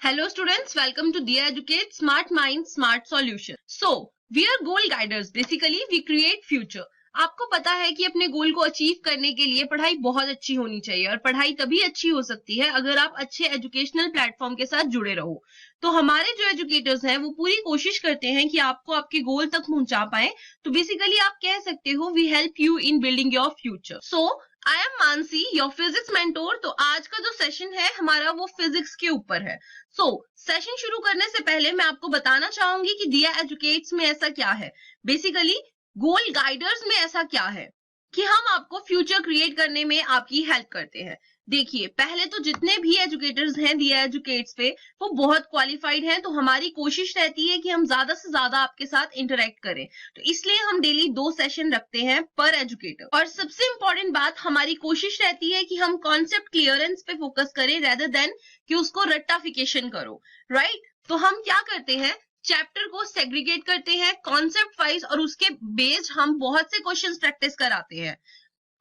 Hello students, welcome to Dia Educate Smart Mind Smart Solution. So, we are goal guiders. Basically, we create future. आपको पता है कि अपने गोल को achieve करने के लिए पढ़ाई बहुत अच्छी होनी चाहिए और पढ़ाई तभी अच्छी हो सकती है अगर आप अच्छे एजुकेशनल प्लेटफॉर्म के साथ जुड़े रहो। तो हमारे जो एजुकेटर्स हैं वो पूरी कोशिश करते हैं कि आपको आपके गोल तक पहुंचा पाए। तो बेसिकली आप कह सकते हो we help you in building your future. So I am Mansi, your physics mentor. तो आज का जो सेशन है हमारा वो फिजिक्स के ऊपर है। सेशन शुरू करने से पहले मैं आपको बताना चाहूंगी कि दिया एजुकेट्स में ऐसा क्या है। बेसिकली गोल गाइडर्स में ऐसा क्या है कि हम आपको फ्यूचर क्रिएट करने में आपकी हेल्प करते हैं। देखिए, पहले तो जितने भी एजुकेटर्स हैं दिया एजुकेट्स पे वो बहुत क्वालिफाइड हैं, तो हमारी कोशिश रहती है कि हम ज्यादा से ज्यादा आपके साथ इंटरेक्ट करें। तो इसलिए हम डेली 2 सेशन रखते हैं पर एजुकेटर। और सबसे इंपॉर्टेंट बात, हमारी कोशिश रहती है कि हम कॉन्सेप्ट क्लियरेंस पे फोकस करें रेदर देन कि उसको रट्टाफिकेशन करो, राइट। तो हम क्या करते हैं, चैप्टर को सेग्रीगेट करते हैं कॉन्सेप्ट वाइज और उसके बेस्ड हम बहुत से क्वेश्चंस प्रैक्टिस कराते हैं,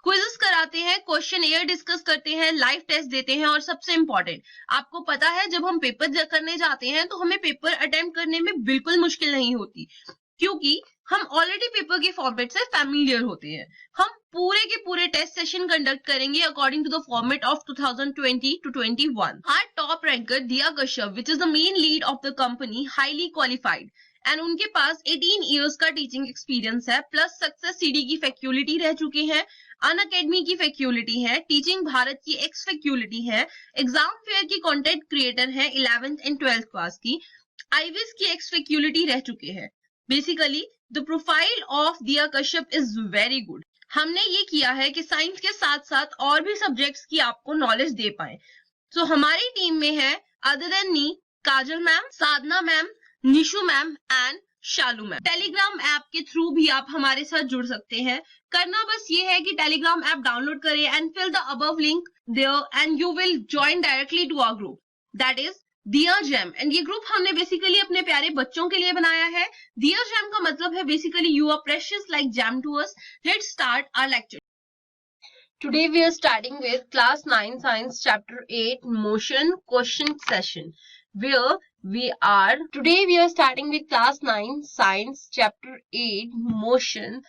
क्विज़ेस कराते हैं, क्वेश्चन एयर डिस्कस करते हैं, लाइव टेस्ट देते हैं। और सबसे इंपॉर्टेंट, आपको पता है जब हम पेपर करने जाते हैं तो हमें पेपर अटेम्प्ट करने में बिल्कुल मुश्किल नहीं होती, क्योंकि हम ऑलरेडी पेपर के फॉर्मेट से फैमिलियर होते हैं। हम पूरे के पूरे टेस्ट सेशन कंडक्ट करेंगे according to the format of 2020 to 21। Our top ranker Diya Kashyap, which is the main lead of the company, highly qualified, and उनके पास 18 इयर्स का टीचिंग एक्सपीरियंस है, प्लस सक्सेस सीडी की फैक्यूलिटी रह चुके हैं, अन academy की फैक्यूलिटी है, टीचिंग भारत की एक्स फैक्यूलिटी है, एग्जाम फेयर की कंटेंट क्रिएटर है 11th and 12th क्लास की, आईविस की एक्स फैक्यूलिटी रह चुके हैं। बेसिकली द प्रोफाइल ऑफ दिया कश्यप इज वेरी गुड। हमने ये किया है कि साइंस के साथ साथ और भी सब्जेक्ट्स की आपको नॉलेज दे पाए। तो हमारी टीम में है other than me Kajal ma'am, Sadhana ma'am, Nishu ma'am and Shalu ma'am. Telegram app के थ्रू भी आप हमारे साथ जुड़ सकते हैं। करना बस ये है कि टेलीग्राम ऐप डाउनलोड करें and fill the above link there and you will join directly to our group, that is दिया जैम। एंड ये ग्रुप हमने बेसिकली अपने प्यारे बच्चों के लिए बनाया है। दिया जैम का मतलब है basically you are precious like jam to us. Let's start our lecture. Today we are starting with class 9 science chapter 8 motion question session, where today we are starting with class 9 science chapter 8 motion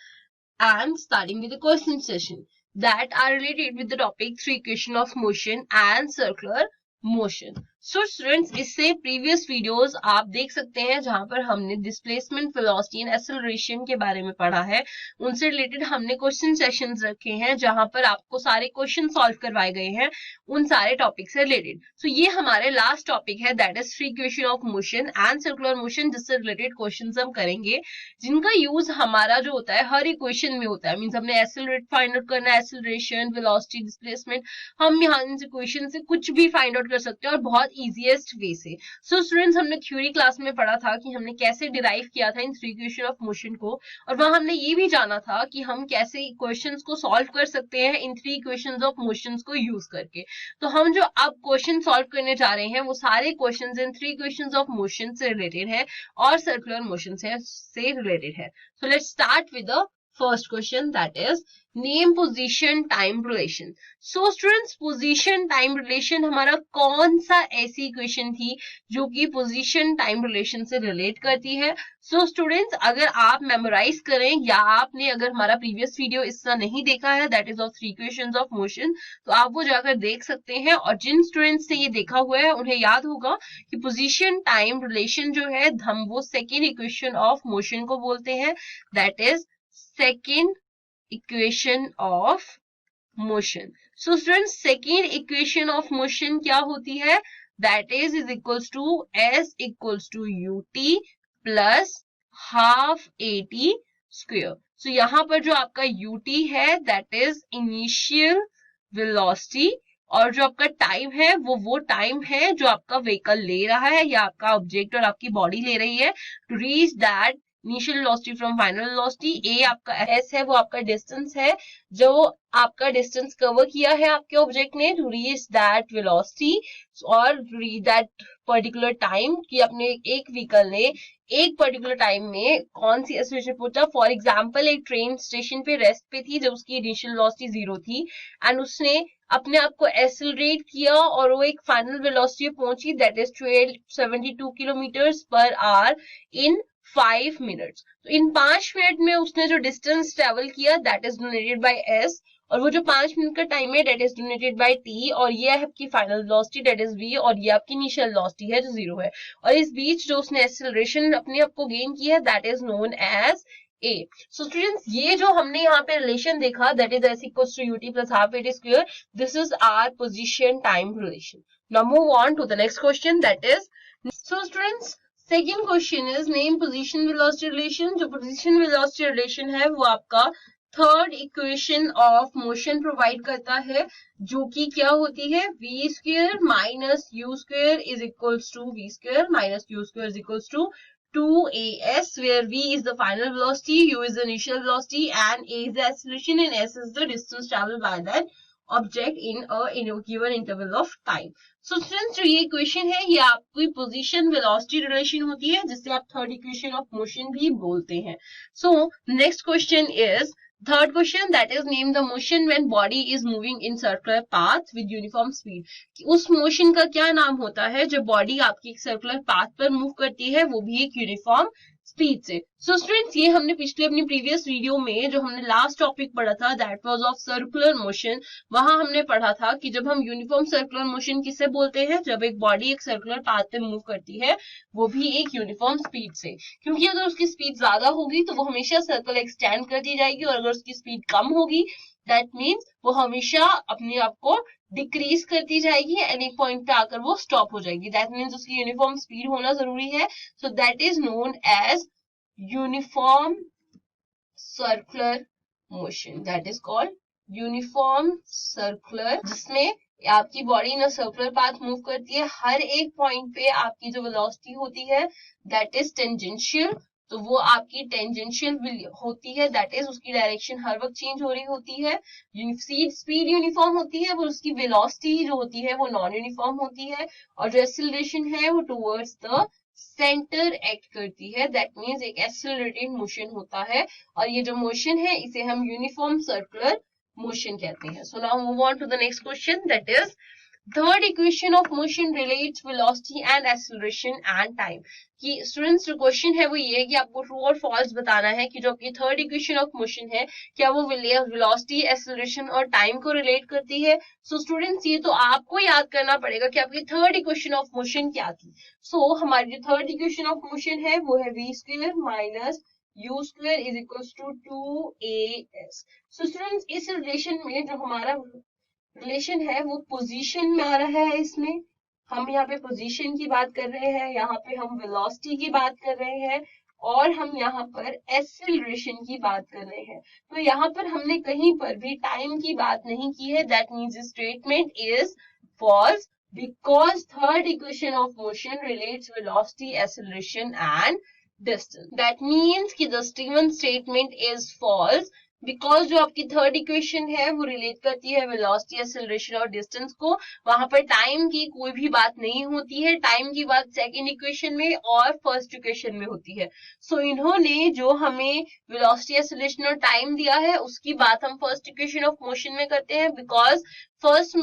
and starting with the question session that are related with the topic 3 equation of motion and circular motion. So students, इससे previous videos आप देख सकते हैं जहां पर हमने displacement, velocity and acceleration के बारे में पढ़ा है। उनसे रिलेटेड हमने क्वेश्चन सेशंस रखे हैं जहां पर आपको सारे क्वेश्चन सॉल्व करवाए गए हैं उन सारे टॉपिक से रिलेटेड। सो ये हमारे लास्ट टॉपिक है, that is 3 equation of motion and circular motion, जिससे रिलेटेड क्वेश्चन हम करेंगे, जिनका यूज हमारा जो होता है हर इक्वेशन में होता है। मीन्स हमने एक्सेलरेट फाइंड आउट करना है, एक्सेलरेशन, वेलोसिटी, डिस्प्लेसमेंट, हम यहाँ इक्वेशन से कुछ भी फाइंड आउट कर सकते हैं और बहुत इजीएस्ट वे से। सो स्टूडेंट्स, हमने थ्योरी क्लास में पढ़ा था कि हमने कैसे डिराइव किया था इन 3 इक्वेशन ऑफ मोशन को, और वहां हमने ये भी जाना था कि हम कैसे इक्वेशंस को सॉल्व कर सकते हैं इन 3 इक्वेशंस ऑफ मोशंस को यूज करके। तो हम जो अब क्वेश्चन सॉल्व करने जा रहे हैं वो सारे questions in 3 equations of motion से रिलेटेड है और सर्कुलर मोशन से रिलेटेड है। So let's start with the first question, that is name position time relation. So students, position time relation हमारा कौन सा ऐसी इक्वेशन थी जो कि पोजीशन टाइम रिलेशन से रिलेट करती है? सो स्टूडेंट्स, अगर आप मेमोराइज करें या आपने अगर हमारा प्रीवियस वीडियो इसका नहीं देखा है, that is of 3 equations of motion, तो आप वो जाकर देख सकते हैं। और जिन स्टूडेंट्स ने ये देखा हुआ है उन्हें याद होगा कि पोजीशन टाइम रिलेशन जो है हम वो सेकेंड इक्वेशन ऑफ मोशन को बोलते हैं, that is second equation of motion. So students, second equation of motion क्या होती है? That is equals to s equals to UT plus half eighty square. So यहाँ पर जो आपका यूटी है दैट इज इनिशियल वेलोसिटी, और जो आपका टाइम है वो टाइम है जो आपका व्हीकल ले रहा है या आपका ऑब्जेक्ट और आपकी बॉडी ले रही है to reach that initial velocity from final velocity, a आपका एस है, वो आपका डिस्टेंस है जो आपका डिस्टेंस कवर किया है आपके ऑब्जेक्ट ने टू रीच दैट वेलोसिटी और दैट पर्टिकुलर टाइम, कि अपने एक व्हीकल ने एक पर्टिकुलर टाइम में कौन सी एक्सेलरेशन पहुंचा। फॉर एग्जांपल एक ट्रेन स्टेशन पे रेस्ट पे थी जब उसकी इनिशियल वेलोसिटी 0 थी एंड उसने अपने आप को एक्सेलरेट किया और वो एक फाइनल वेलोसिटी पहुंची that is 72 kilometres per hour in 5 minutes. तो इन 5 मिनट में उसने जो डिस्टेंस ट्रेवल किया that is denoted by s, और वो जो 5 मिनट का टाइम है that is denoted by t, और ये है आपकी final velocity that is v, और ये आपकी इनिशियल वेलोसिटी है जो 0 है। और इस बीच जो उसने एक्सेलरेशन अपने आप को गेन किया है that is known as a. So students, ये जो हमने यहाँ पे रिलेशन देखा that is s equals to UT plus half eighty square, this is our position time relation. Now move on to the next question that is, so students second question is name position velocity relation. जो position velocity relation है वो आपका third equation of motion provide करता है, जो कि क्या होती है, v square minus u square is equals to v square minus u square is equals to 2as, where v is the final velocity, u is the initial velocity and a is the acceleration and s is the distance traveled by that object in a given interval of time. So since जो ये equation है ये आपकी position velocity relation होती है जिससे आप third equation of motion भी बोलते हैं। So next question is third question, that is name the motion when body is moving in circular path with uniform speed. उस मोशन का क्या नाम होता है जब बॉडी आपकी एक सर्कुलर पाथ पर मूव करती है, वो भी एक यूनिफॉर्म स्पीड से। सो स्टूडेंट्स, ये हमने पिछले अपनी प्रीवियस वीडियो में जो हमने लास्ट टॉपिक पढ़ा था that was of circular motion, वहां हमने पढ़ा था कि जब हम यूनिफॉर्म सर्कुलर मोशन किसे बोलते हैं, जब एक बॉडी एक सर्कुलर पाथ पे मूव करती है वो भी एक यूनिफॉर्म स्पीड से। क्योंकि अगर उसकी स्पीड ज्यादा होगी तो वो हमेशा सर्कल एक्सटेंड करती जाएगी, और अगर उसकी स्पीड कम होगी दैट मीन्स वो हमेशा अपने आप को डिक्रीज करती जाएगी एंड एक पॉइंट पे आकर वो स्टॉप हो जाएगी। दैट मीन्स उसकी यूनिफॉर्म स्पीड होना जरूरी है। So that is known as uniform circular motion, that is called uniform circular, जिसमें आपकी बॉडी ना सर्कुलर पाथ मूव करती है, हर एक पॉइंट पे आपकी जो वेलोसिटी होती है दैट इज टेंजेंशियल, तो वो आपकी टेंजेंशियल होती है, दैट इज उसकी डायरेक्शन हर वक्त चेंज हो रही होती है। स्पीड यूनिफॉर्म होती है, वो उसकी वेलोसिटी जो होती है वो नॉन यूनिफॉर्म होती है, और जो एक्सेलरेशन है वो टुवर्ड्स द सेंटर एक्ट करती है, दैट मीन्स एक एक्सेलरेटेड मोशन होता है, और ये जो मोशन है इसे हम यूनिफॉर्म सर्कुलर मोशन कहते हैं। So now move on to the next question that is third equation of motion relates velocity and acceleration and time. कि स्टूडेंट्स जो क्वेश्चन है वो ये है कि आपको ट्रू और फॉल्स बताना है कि जो आपकी थर्ड इक्वेशन ऑफ मोशन है क्या वो वेलोसिटी, एक्सेलरेशन और टाइम को रिलेट करती है। सो स्टूडेंट्स, ये तो आपको याद करना पड़ेगा कि आपकी थर्ड इक्वेशन ऑफ मोशन क्या थी। सो हमारी जो थर्ड इक्वेशन ऑफ मोशन है वो है v square minus u square is equals to 2as। So students, इस रिलेशन में जो हमारा रिलेशन है वो पोजीशन में आ रहा है। इसमें हम यहाँ पे पोजीशन की बात कर रहे हैं, यहाँ पे हम वेलोसिटी की बात कर रहे हैं, और हम यहाँ पर एक्सेलरेशन की बात कर रहे हैं। तो यहाँ पर हमने कहीं पर भी टाइम की बात नहीं की है, that means statement is false because third equation of motion relates velocity, acceleration and distance. That means कि the given statement is false because जो आपकी थर्ड इक्वेशन है वो रिलेट करती है वेलोसिटी, एक्सेलरेशन और डिस्टेंस को, वहां पर टाइम की कोई भी बात नहीं होती है। टाइम की बात सेकंड इक्वेशन में और फर्स्ट इक्वेशन में होती है। सो इन्होंने जो हमें वेलोसिटी, एक्सेलरेशन और टाइम दिया है उसकी बात हम फर्स्ट इक्वेशन ऑफ मोशन में करते हैं, because first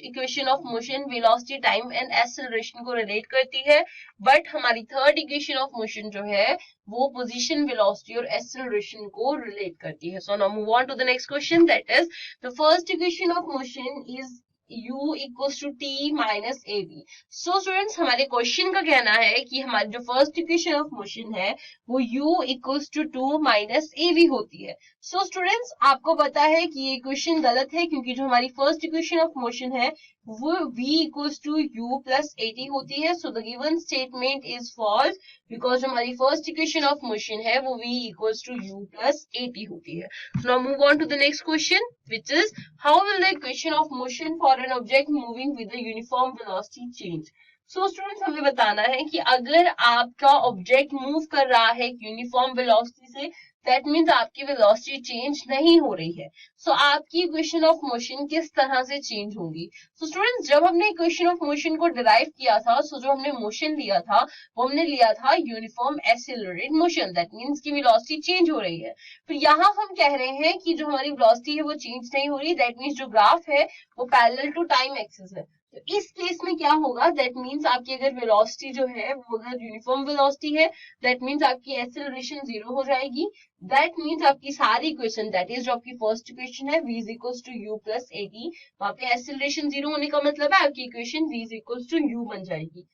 equation of motion velocity, time and acceleration को रिलेट करती है, बट हमारी थर्ड इक्वेशन ऑफ मोशन जो है वो पोजीशन, वेलोसिटी और एक्सेलरेशन को रिलेट करती है। So now move on to the next question that is the first equation of motion is u equals to t minus ab। So students, हमारे question का कहना है कि हमारी जो फर्स्ट इक्वेशन ऑफ मोशन है वो u equals to 2 minus ab होती है। सो स्टूडेंट्स, आपको पता है कि ये इक्वेशन गलत है क्योंकि जो हमारी फर्स्ट इक्वेशन ऑफ मोशन है वो v equals to u plus at होती है। So the given statement is false because हमारी फर्स्ट इक्वेशन ऑफ मोशन है वो v equals to u plus at होती है। So now move on to the next question which is how will the equation of motion for an object moving with a uniform velocity change। So students हमें बताना है कि अगर आपका object move कर रहा है यूनिफॉर्म वेलोसिटी से, दैट मीन्स आपकी वेलोसिटी चेंज नहीं हो रही है। सो आपकी इक्वेशन ऑफ मोशन किस तरह से चेंज होगी? सो स्टूडेंट्स जब हमने इक्वेशन ऑफ मोशन को डिराइव किया था, सो जो हमने मोशन लिया था वो हमने लिया था uniform accelerated motion, that means की वेलोसिटी चेंज हो रही है। फिर यहाँ हम कह रहे हैं कि जो हमारी वेलोसिटी है वो चेंज नहीं हो रही, दैट मीन्स जो ग्राफ है वो पैरेलल टू टाइम एक्सिस है। तो इस केस में क्या होगा, दैट मीन्स आपकी अगर वेलोसिटी जो है वो अगर यूनिफॉर्म वेलोसिटी है, दैट मीन्स आपकी एक्सेलरेशन 0 हो जाएगी। दैट मीन्स आपकी सारी इक्वेशन, दैट इज जो आपकी फर्स्ट इक्वेशन है v is equals to u plus at, वहां पे एक्सेलरेशन 0 होने का मतलब है आपकी equation v is equals to u बन जाएगी।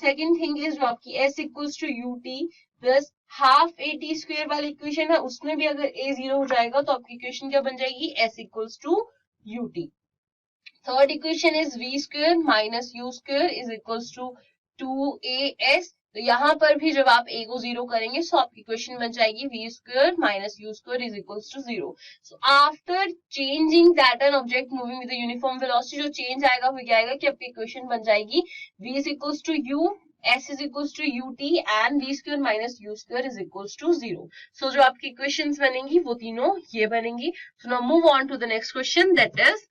सेकेंड थिंग इज जो आपकी s equals to ut plus half at square वाली इक्वेशन है, उसमें भी अगर a 0 हो जाएगा तो आपकी इक्वेशन क्या बन जाएगी, s equals to ut। Third equation is v square minus u square is equals to 2as। तो यहाँ पर भी जब आप a को 0 करेंगे सो आपकी इक्वेशन बन जाएगी v square minus u square is equals to 0। So after changing that an object moving with uniform velocity, जो चेंज आएगा वो क्या आएगा कि आपकी इक्वेशन बन जाएगी v is equals to u, s is equals to ut and v square minus u square is equals to 0. So जो आपकी इक्वेशंस बनेंगी वो तीनों ये बनेंगी। So now move on to the next question, that is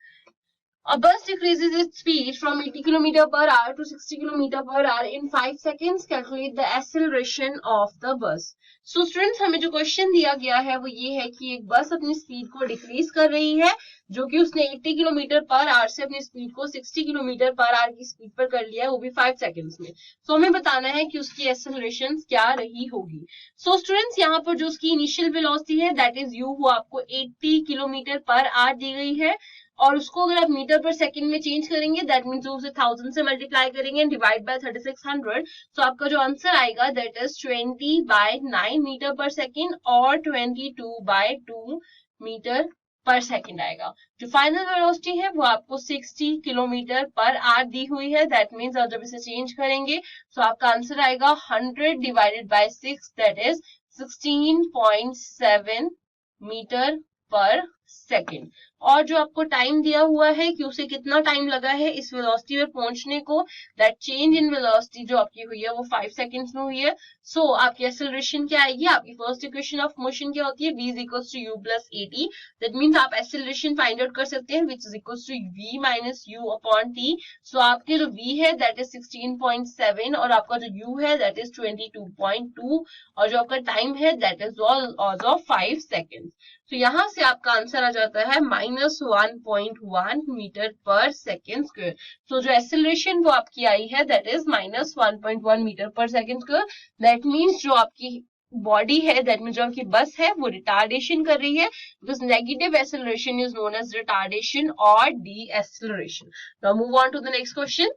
a bus decreases its speed from 80 km per hour to 60 km per hour in 5 seconds. Calculate the acceleration of the bus. So students हमें जो question दिया गया है वो ये है कि एक बस अपनी स्पीड को डिक्रीज कर रही है, जो कि उसने 80 किलोमीटर पर आवर से अपनी स्पीड को 60 किलोमीटर पर आवर की स्पीड पर कर लिया है, वो भी 5 सेकंड्स में। सो हमें बताना है कि उसकी एक्सेलरेशन क्या रही होगी। सो स्टूडेंट्स यहाँ पर जो उसकी इनिशियल वेलोसिटी है दैट इज u, वो आपको 80 किलोमीटर पर आवर दी गई है, और उसको अगर आप मीटर पर सेकंड में चेंज करेंगे दैट मीन्स उसे 1000 से मल्टीप्लाई करेंगे एंड डिवाइड बाय 3600, तो आपका जो आंसर आएगा that is 20/9 metre per second और 22/2 मीटर पर सेकंड आएगा। जो फाइनल वेलोसिटी है वो आपको 60 किलोमीटर पर आवर दी हुई है, दैट मीन्स आप जब इसे चेंज करेंगे तो आपका आंसर आएगा 100 divided by 6, that is 16.7 metre per second. और जो आपको टाइम दिया हुआ है कि उसे कितना टाइम लगा है इस वेलोसिटी पर पहुंचने को, दैट चेंज इन वेलोसिटी जो आपकी हुई है वो 5 सेकंड्स में हुई है। सो आपकी एक्सेलरेशन क्या आएगी, आपकी फर्स्ट इक्वेशन ऑफ मोशन क्या होती है, v is equals to u plus at, that means आप एक्सेलरेशन फाइंड आउट कर सकते हैं which is equals to v minus u upon t। So आपके जो v है दैट इज 16.7 और आपका जो u है दैट इज 22.2 और जो आपका टाइम है दैट इज ऑफ 5 सेकंड्स। तो यहाँ से आपका आंसर आ जाता है -1.1 मीटर पर सेकेंड स्क्वायर। तो जो एक्सेलरेशन वो आपकी आई है that is -1.1 metre per second square. That means जो आपकी बॉडी है, दैट मीन्स जो आपकी बस है वो रिटार्डेशन कर रही है, because negative acceleration is known as retardation और deceleration. Now move on to the next question.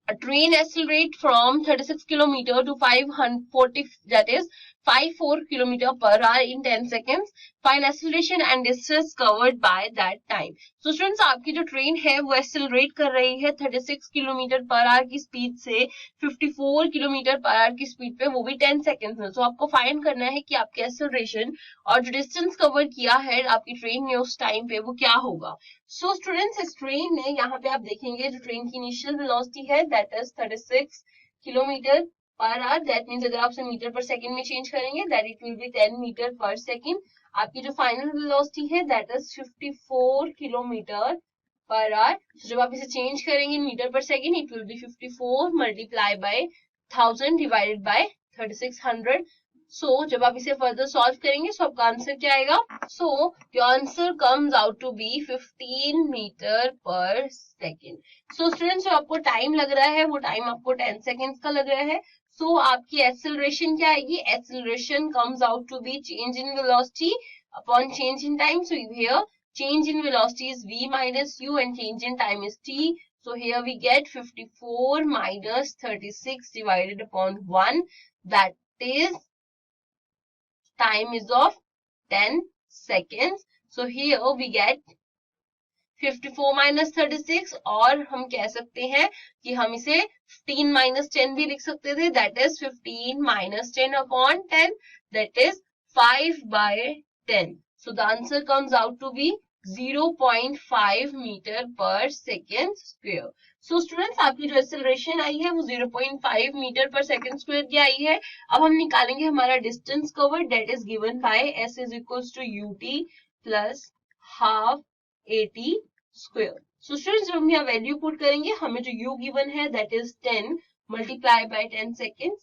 A train accelerate from 36 km to 540, that is 54 km per hour in 10 seconds. Find acceleration and distance covered by that time. So students आपकी जो train है वो accelerate कर रही है 36 kilometre per our की speed से 54 kilometre per our की स्पीड पे, वो भी 10 सेकंड्स में। तो आपको फाइंड करना है कि आपकी एक्सेलरेशन और जो डिस्टेंस कवर किया है आपकी ट्रेन ने उस टाइम पे वो क्या होगा। सो स्टूडेंट्स इस ट्रेन ने, यहाँ पे आप देखेंगे जो ट्रेन की इनिशियल वेलोसिटी है that is 36 kilometre per hour, that means अगर आप उसे मीटर पर सेकंड में चेंज करेंगे that it will be 10 metre per second. आपकी जो फाइनल वेलोसिटी है that is 54 kilometre per hour. जब आप इसे चेंज करेंगे metre per second it will be 54 multiply by 1000 divided by 3600। So जब आप इसे फर्दर सॉल्व करेंगे सो आपका आंसर क्या आएगा, so your answer comes out to be 15 metre per second. So students जो आपको टाइम लग रहा है वो टाइम आपको 10 सेकेंड्स का लग रहा है। सो आपकी एक्सेलरेशन क्या आएगी, acceleration comes out to be change in velocity upon change in time. So here change in velocity is v minus u and change in time is t. So here we get 54 minus 36 divided upon 1, that is time is of 10 seconds. So here we get 54 minus 36 और हम कह सकते हैं कि हम इसे 15 minus 10 भी लिख सकते थे, that is 15 minus 10 upon 10, that is 5/10. So the answer comes out to be 0.5 metre per second square. So students, आपकी जो एक्सेलरेशन आई है वो 0.5 मीटर पर सेकेंड स्क्वायर की आई है। अब हम निकालेंगे हमारा distance covered, that is given by s is equals to ut plus half at square. So students, जब हम यहाँ वैल्यू पुट करेंगे, हमें जो u गिवन है that is 10 multiply by 10 second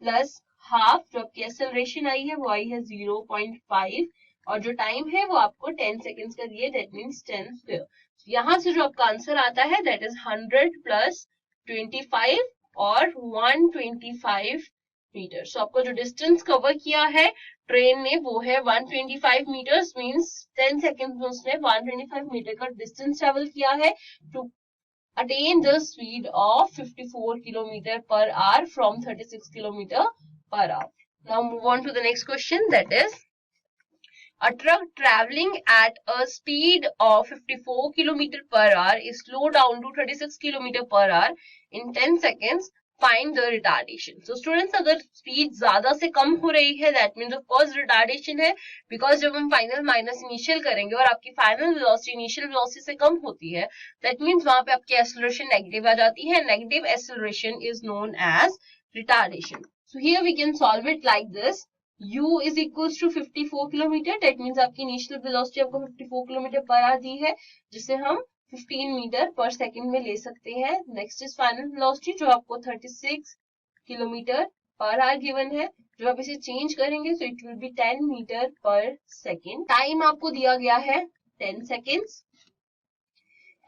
plus half, जो आपकी एक्सेलरेशन आई है वो आई है 0.5 और जो टाइम है वो आपको 10 सेकेंड्स का दिए, दैट मीन्स 10 स्क्वायर। यहाँ से जो आपका आंसर आता है दैट इज 100 प्लस 25 और 125 मीटर। सो आपको जो डिस्टेंस कवर किया है ट्रेन ने वो है 125 मीटर्स, मीन्स 10 सेकेंड में उसने 125 मीटर का डिस्टेंस ट्रेवल किया है to attain the speed of 54 kilometer per hour from 36 kilometer per hour. Now move on to the next question, that is a truck traveling at a speed of 54 kilometer per hour is slowed down to 36 kilometer per hour in 10 seconds. Find the retardation. So students, अगर speed ज्यादा से कम हो रही है that means of course retardation है, because जब हम final minus initial करेंगे और आपकी फाइनल वेलोसिटी इनिशियल वेलोसिटी से कम होती है, दैट मीन्स वहां पे आपकी एक्सेलरेशन नेगेटिव आ जाती है। Negative acceleration is known as retardation. So here we can solve it like this, u is equals to 54 kilometre, that means आपकी इनिशियल वेलोसिटी आपको 54 किलोमीटर पर आवर दी है, जिसे हम 15 मीटर पर सेकंड में ले सकते हैं। नेक्स्ट इज फाइनल वेलोसिटी जो आपको 36 किलोमीटर पर आवर गिवन है। जब आप इसे चेंज करेंगे तो it will be 10 metre per second. Time आपको दिया गया है 10 seconds.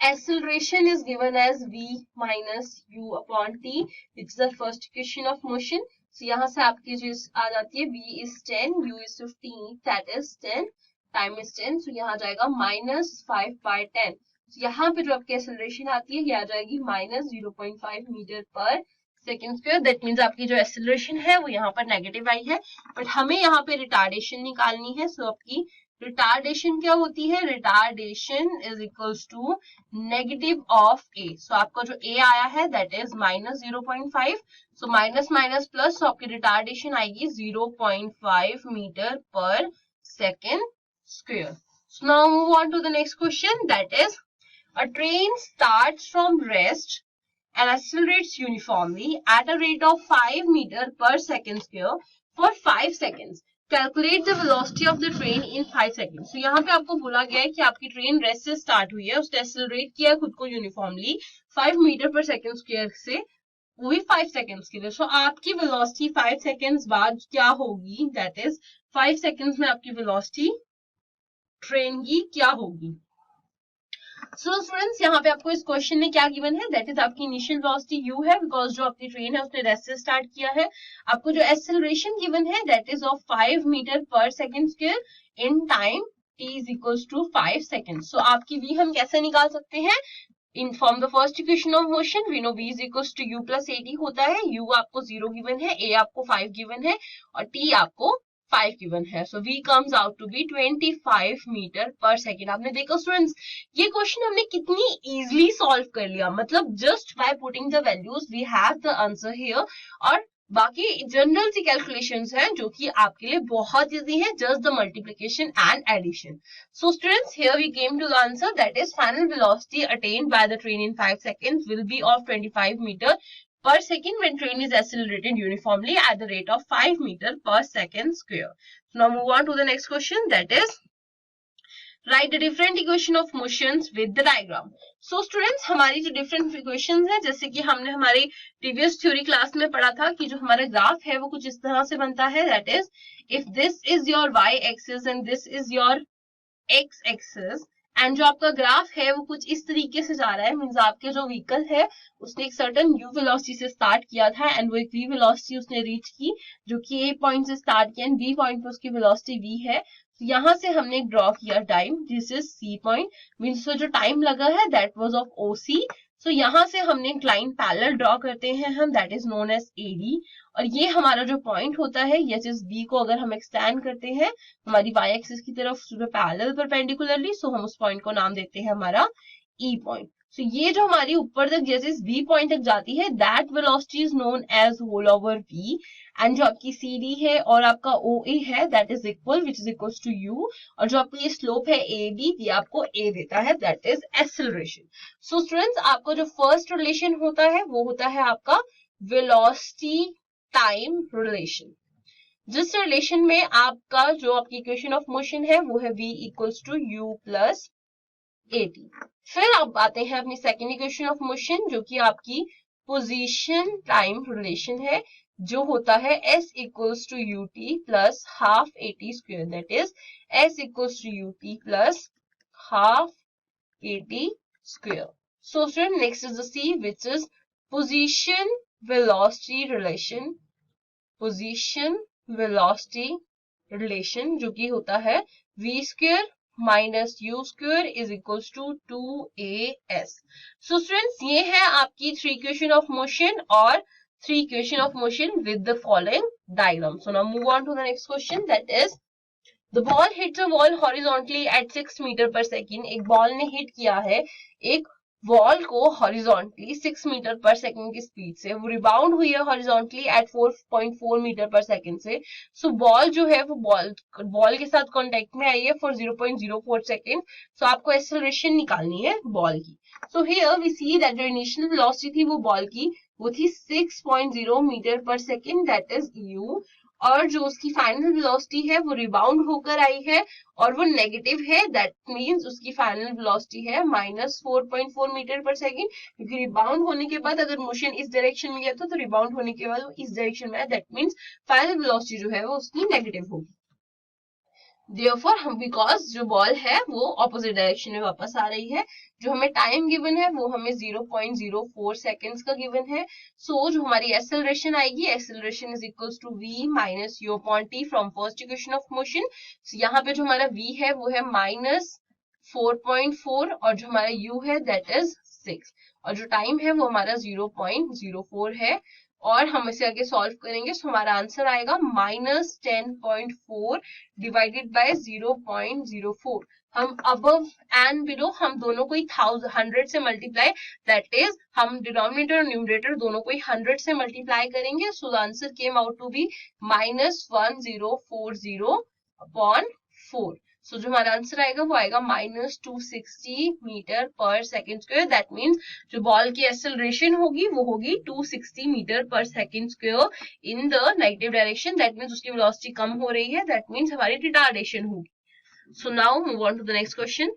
Acceleration is given as v minus u upon t, it's the first equation of motion. So, यहाँ से आपकी जो आ जाती है v is 10, u is 15, that is 10, time is 10, so यहाँ जाएगा माइनस 5 बाय 10। यहाँ पे जो आपकी एक्सेलरेशन आती है ये आ जाएगी minus 0.5 metre per second square, that means आपकी जो एक्सेलरेशन है वो यहाँ पर नेगेटिव आई है, बट हमें यहाँ पे रिटार्डेशन निकालनी है। सो आपकी रिटार्डेशन क्या होती है, retardation is equals to negative of a. So आपका जो ए आया है that is minus 0.5, so minus minus plus, so आपकी रिटार्डेशन आएगी 0.5 metre per second square. So now move on to the next question, that is a train starts from rest and accelerates uniformly at a rate of 5 meter per second square for 5 seconds. Calculate the velocity of the train in 5 seconds. So यहाँ पे आपको बोला गया है कि आपकी train rest से start हुई है, उसने एक्सेलरेट किया खुद को uniformly 5 metre per second square से, वो भी 5 सेकेंड्स के लिए। सो आपकी वेलोसिटी 5 सेकेंड्स बाद क्या होगी, दैट इज 5 सेकेंड्स में आपकी वेलोसिटी ट्रेन की क्या होगी। सो स्टूडेंट्स, यहाँ पे आपको इस क्वेश्चन में क्या गिवन है, दैट इज आपकी इनिशियल वेलोसिटी u है, बिकॉज जो आपकी ट्रेन है उसने रेस्ट से स्टार्ट किया है। आपको जो एक्सेलरेशन गिवन है that is of 5 metre per second square in time t is equals to 5 second. So आपकी v हम कैसे निकाल सकते हैं, in form the first equation of motion we know v is equals to u plus at होता है। u आपको 0 given है, a आपको 5 गिवन है और t आपको 5 गिवन है। So v comes out to be 25 metre per second. आपने देखा स्टूडेंट्स, ये क्वेश्चन हमने कितनी इजीली सॉल्व कर लिया, मतलब just by putting the values we have the answer here. और बाकी जनरल सी कैलकुलेशंस हैं जो कि आपके लिए बहुत इजी है, just the multiplication and addition. So students, here we came to the answer, that is final velocity attained by the train in 5 seconds will be of 25 metre per second when train is accelerated uniformly at the rate of 5 meter per second square. So now move on to the next question, that is write the different equation of motions with the diagram. So students, हमारी जो different equations है, जैसे कि हमने हमारी previous theory class में पढ़ा था कि जो हमारा ग्राफ है वो कुछ इस तरह से बनता है, that is if this is your y axis and this is your x axis, and जो आपका ग्राफ है वो कुछ इस तरीके से जा रहा है, मींस आपके जो व्हीकल है उसने एक सर्टेन u वेलोसिटी से स्टार्ट किया था एंड वो एक v वेलोसिटी उसने रीच की जो कि a पॉइंट से स्टार्ट किया एंड b पॉइंट पे उसकी वेलोसिटी v है। तो यहाँ से हमने ड्रॉ किया time, this is c point, means जो टाइम लगा है दैट वाज ऑफ OC। सो यहाँ से हमने एक लाइन पैरेलल ड्रॉ करते हैं हम, that is known as AD, और ये हमारा जो पॉइंट होता है ये जिस B को अगर हम एक्सटेंड करते हैं हमारी y एक्सिस की तरफ पैरेलल परपेंडिकुलरली, सो हम उस पॉइंट को नाम देते हैं हमारा E पॉइंट। सो ये जो हमारी ऊपर तक जैसे v पॉइंट तक जाती है, that velocity is known as whole over v, and जो आपकी CD है और आपका OA है that is equal which is equal to u, और जो आपकी स्लोप है AB ये आपको A देता है, that is acceleration. So students, आपका जो फर्स्ट रिलेशन होता है वो होता है आपका वेलोसिटी टाइम रिलेशन, जिस रिलेशन में आपका जो आपकी इक्वेशन ऑफ मोशन है वो है v equals to u plus AT। फिर आप आते हैं अपनी सेकेंड इक्वेशन ऑफ मोशन जो कि आपकी पोजीशन टाइम रिलेशन है, जो होता है s equals to ut plus half AT square, that is s equals to ut plus half AT square. So student, next is the C which is position velocity relation, position velocity relation जो कि होता है v square minus u square is equals to 2as। So students, ये है आपकी 3 equation of motion और 3 equation of motion with the following diagram. So now move on to the next question, that is the ball hits a wall horizontally at 6 metre per second. एक ball ने hit किया है एक wall को horizontally 6 metre per second की speed से, वो rebound हुई है horizontally at 4.4 metre per second से। सो बॉल जो है वो बॉल के साथ कांटेक्ट में आई है फॉर 0.04 सेकंड। सो आपको एक्सेलरेशन निकालनी है बॉल की। So here we see that जो इनिशियल वेलोसिटी थी वो बॉल की वो थी 6.0 metre per second, that is u, और जो उसकी फाइनल वेलोसिटी है वो रिबाउंड होकर आई है और वो नेगेटिव है, दैट मींस उसकी फाइनल वेलोसिटी है -4.4 मीटर पर सेकंड, क्योंकि रिबाउंड होने के बाद अगर मोशन इस डायरेक्शन में गया था तो रिबाउंड होने के बाद वो इस डायरेक्शन में है, दैट मींस फाइनल वेलोसिटी जो है वो उसकी नेगेटिव होगी। Therefore, हम बिकॉज जो बॉल है वो ऑपोजिट डायरेक्शन में वापस आ रही है, जो हमें टाइम गिवन है वो हमें 0.04 सेकेंड्स का गिवन है। सो जो हमारी एक्सेलरेशन आएगी, acceleration is equals to v minus u upon t from first equation of motion. यहाँ पे जो हमारा v है वो है -4.4 और जो हमारा u है दैट इज 6, और जो टाइम है वो हमारा 0.04 है, और हम इसे आगे सॉल्व करेंगे। सो हमारा आंसर आएगा -10.4 डिवाइडेड बाय 0.04। हम अबव एंड बिलो हम दोनों को ही 100 से मल्टीप्लाई, दैट इज हम डिनोमिनेटर और न्यूमरेटर दोनों को ही 100 से मल्टीप्लाई करेंगे। So the answer came out to be -1040 upon 4। So जो हमारा आंसर आएगा वो आएगा -260 metre per second square, that means जो बॉल की एक्सेलरेशन होगी वो होगी 260 metre per second square in the negative direction, that means उसकी वेलोसिटी कम हो रही है, दैट मीन्स हमारी रिटार्डेशन होगी। So now move on to the next question.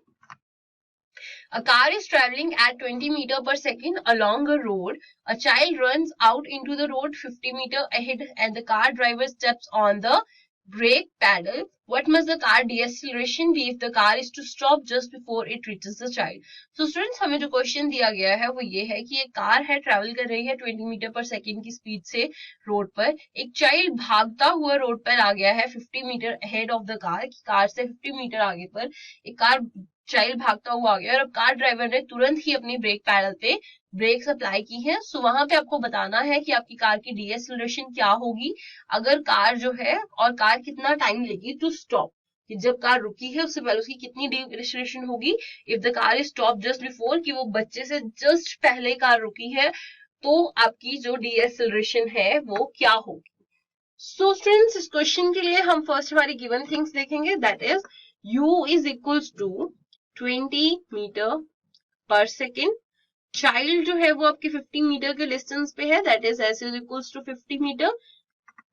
A car is traveling at 20 meter per second along a road. A child runs out into the road 50 meter ahead and the car driver steps on the brake pedal. What must the car deceleration be if the car is to stop just before it reaches the child? So students, हमें जो question दिया गया है वो ये है कि एक कार है, ट्रैवल कर रही है 20 मीटर पर सेकेंड की स्पीड से रोड पर। एक चाइल्ड भागता हुआ रोड पर आ गया है 50 metre ahead of the car, car से 50 मीटर आगे पर एक कार चाइल्ड भागता हुआ आ गया और अब कार ड्राइवर ने तुरंत ही अपनी ब्रेक पैडल पे ब्रेक्स अप्लाई की है। सो वहां पे आपको बताना है कि आपकी कार की डीएक्सेलरेशन क्या होगी अगर कार जो है, और कार कितना टाइम लेगी टू स्टॉप, कि जब कार रुकी है उससे पहले उसकी कितनी डीएक्सेलरेशन होगी if the car is stop just before, कि वो बच्चे से जस्ट पहले कार रुकी है तो आपकी जो डीएक्सेलरेशन है वो क्या होगी। सो स्टूडेंट्स, इस क्वेश्चन के लिए हम फर्स्ट हमारी गिवन थिंग्स देखेंगे, that is u is equals to 20 metre per second, child जो है वो आपके 50 मीटर के डिस्टेंस पे है, that is s is equals to 50 metre.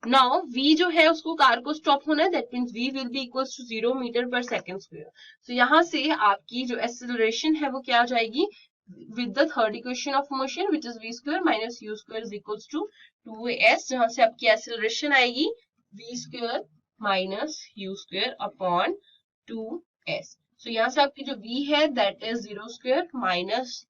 Now v जो है उसको कार को स्टॉप होना है, that means v will be equals to 0 metre per second square. So यहाँ से आपकी जो एक्सेलरेशन है वो क्या आ जाएगी with the third equation of motion which is v square minus u square is equals to 2as, जहां से आपकी एक्सेलरेशन आएगी v square minus u square upon 2s। So यहाँ से आपकी जो v है दैट इज 0 स्क्वायर माइनस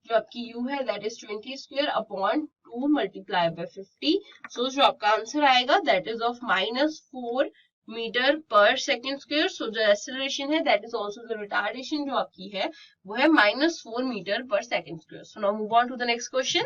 जो आपकी u है that is 20 square upon 2 multiply by 50। So जो आपका आंसर आएगा that is of -4 metre per second square. So जो एक्सेलरेशन है that is also the retardation जो आपकी है वो है -4 metre per second square. So now move on to the next question.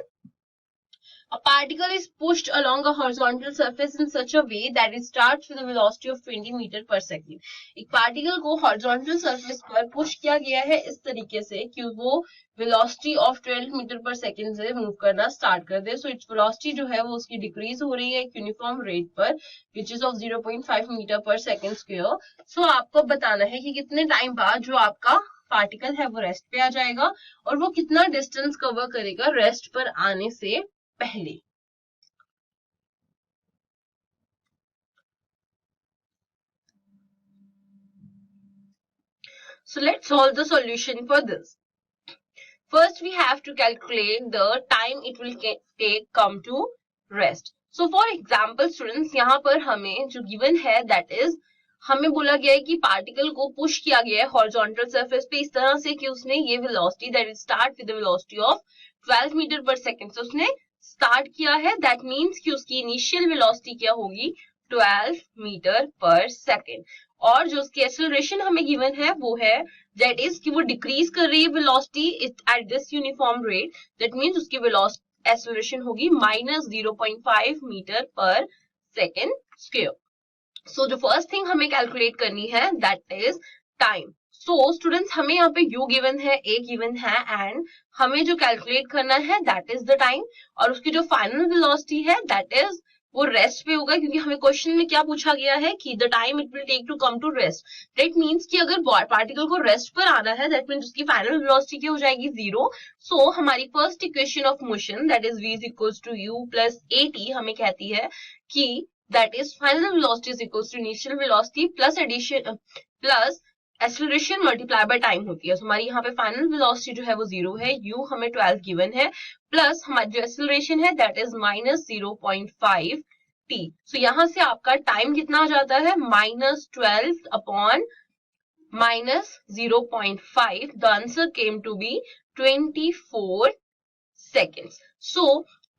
A particle is pushed along a horizontal surface in such a way that it starts with a velocity of 20 metre per second. एक particle को horizontal surface पर push किया गया है इस तरीके से कि वो velocity of 12 metre per second से मूव करना स्टार्ट कर दे. सो इट्स वेलोसिटी जो है वो उसकी डिक्रीज हो रही है एक यूनिफॉर्म रेट पर which is of 0.5 metre per second square. सो आपको बताना है कि कितने टाइम बाद जो आपका पार्टिकल है वो रेस्ट पे आ जाएगा और वो कितना डिस्टेंस कवर करेगा रेस्ट पर आने से पहले. So let's solve the solution for this. First we have to calculate the time it will take come to rest. So for example students, यहाँ पर हमें जो given है that is हमें बोला गया है कि पार्टिकल को पुश किया गया है हॉरिजॉन्टल सरफेस पे इस तरह से कि उसने ये velocity that is start with the velocity of 12 metre per second से उसने स्टार्ट किया है. दैट मींस कि उसकी इनिशियल वेलोसिटी क्या होगी 12 मीटर पर सेकंड. और जो उसकी एक्सेलरेशन हमें गिवन है वो है दैट इज कि वो डिक्रीज कर रही है velocity at this uniform rate. That means उसकी वेलोसिटी एक्सेलरेशन होगी -0.5 metre per second square. So जो फर्स्ट थिंग हमें कैलकुलेट करनी है that is time. So students हमें यहाँ पे u गिवन है, a गिवन है एंड हमें जो कैलकुलेट करना है दैट इज द टाइम. और उसकी जो फाइनल वेलोसिटी है दैट इज वो रेस्ट पे होगा क्योंकि हमें क्वेश्चन में क्या पूछा गया है कि the time it will take to come to rest. That means कि अगर पार्टिकल को रेस्ट पर आना है दैट मींस उसकी फाइनल वेलोसिटी क्या हो जाएगी 0. सो हमारी first equation of motion that is v is equals to u plus at हमें कहती है कि that is final velocity is equals to initial velocity plus addition plus acceleration multiplied by time होती है. So हमारी यहाँ पे final velocity जो है वो 0 है, u हमें 12 given है plus हमारी जो acceleration है that is -0.5 t. So यहाँ से आपका time कितना आ जाता है -12 upon -0.5. The answer came to be 24 seconds. So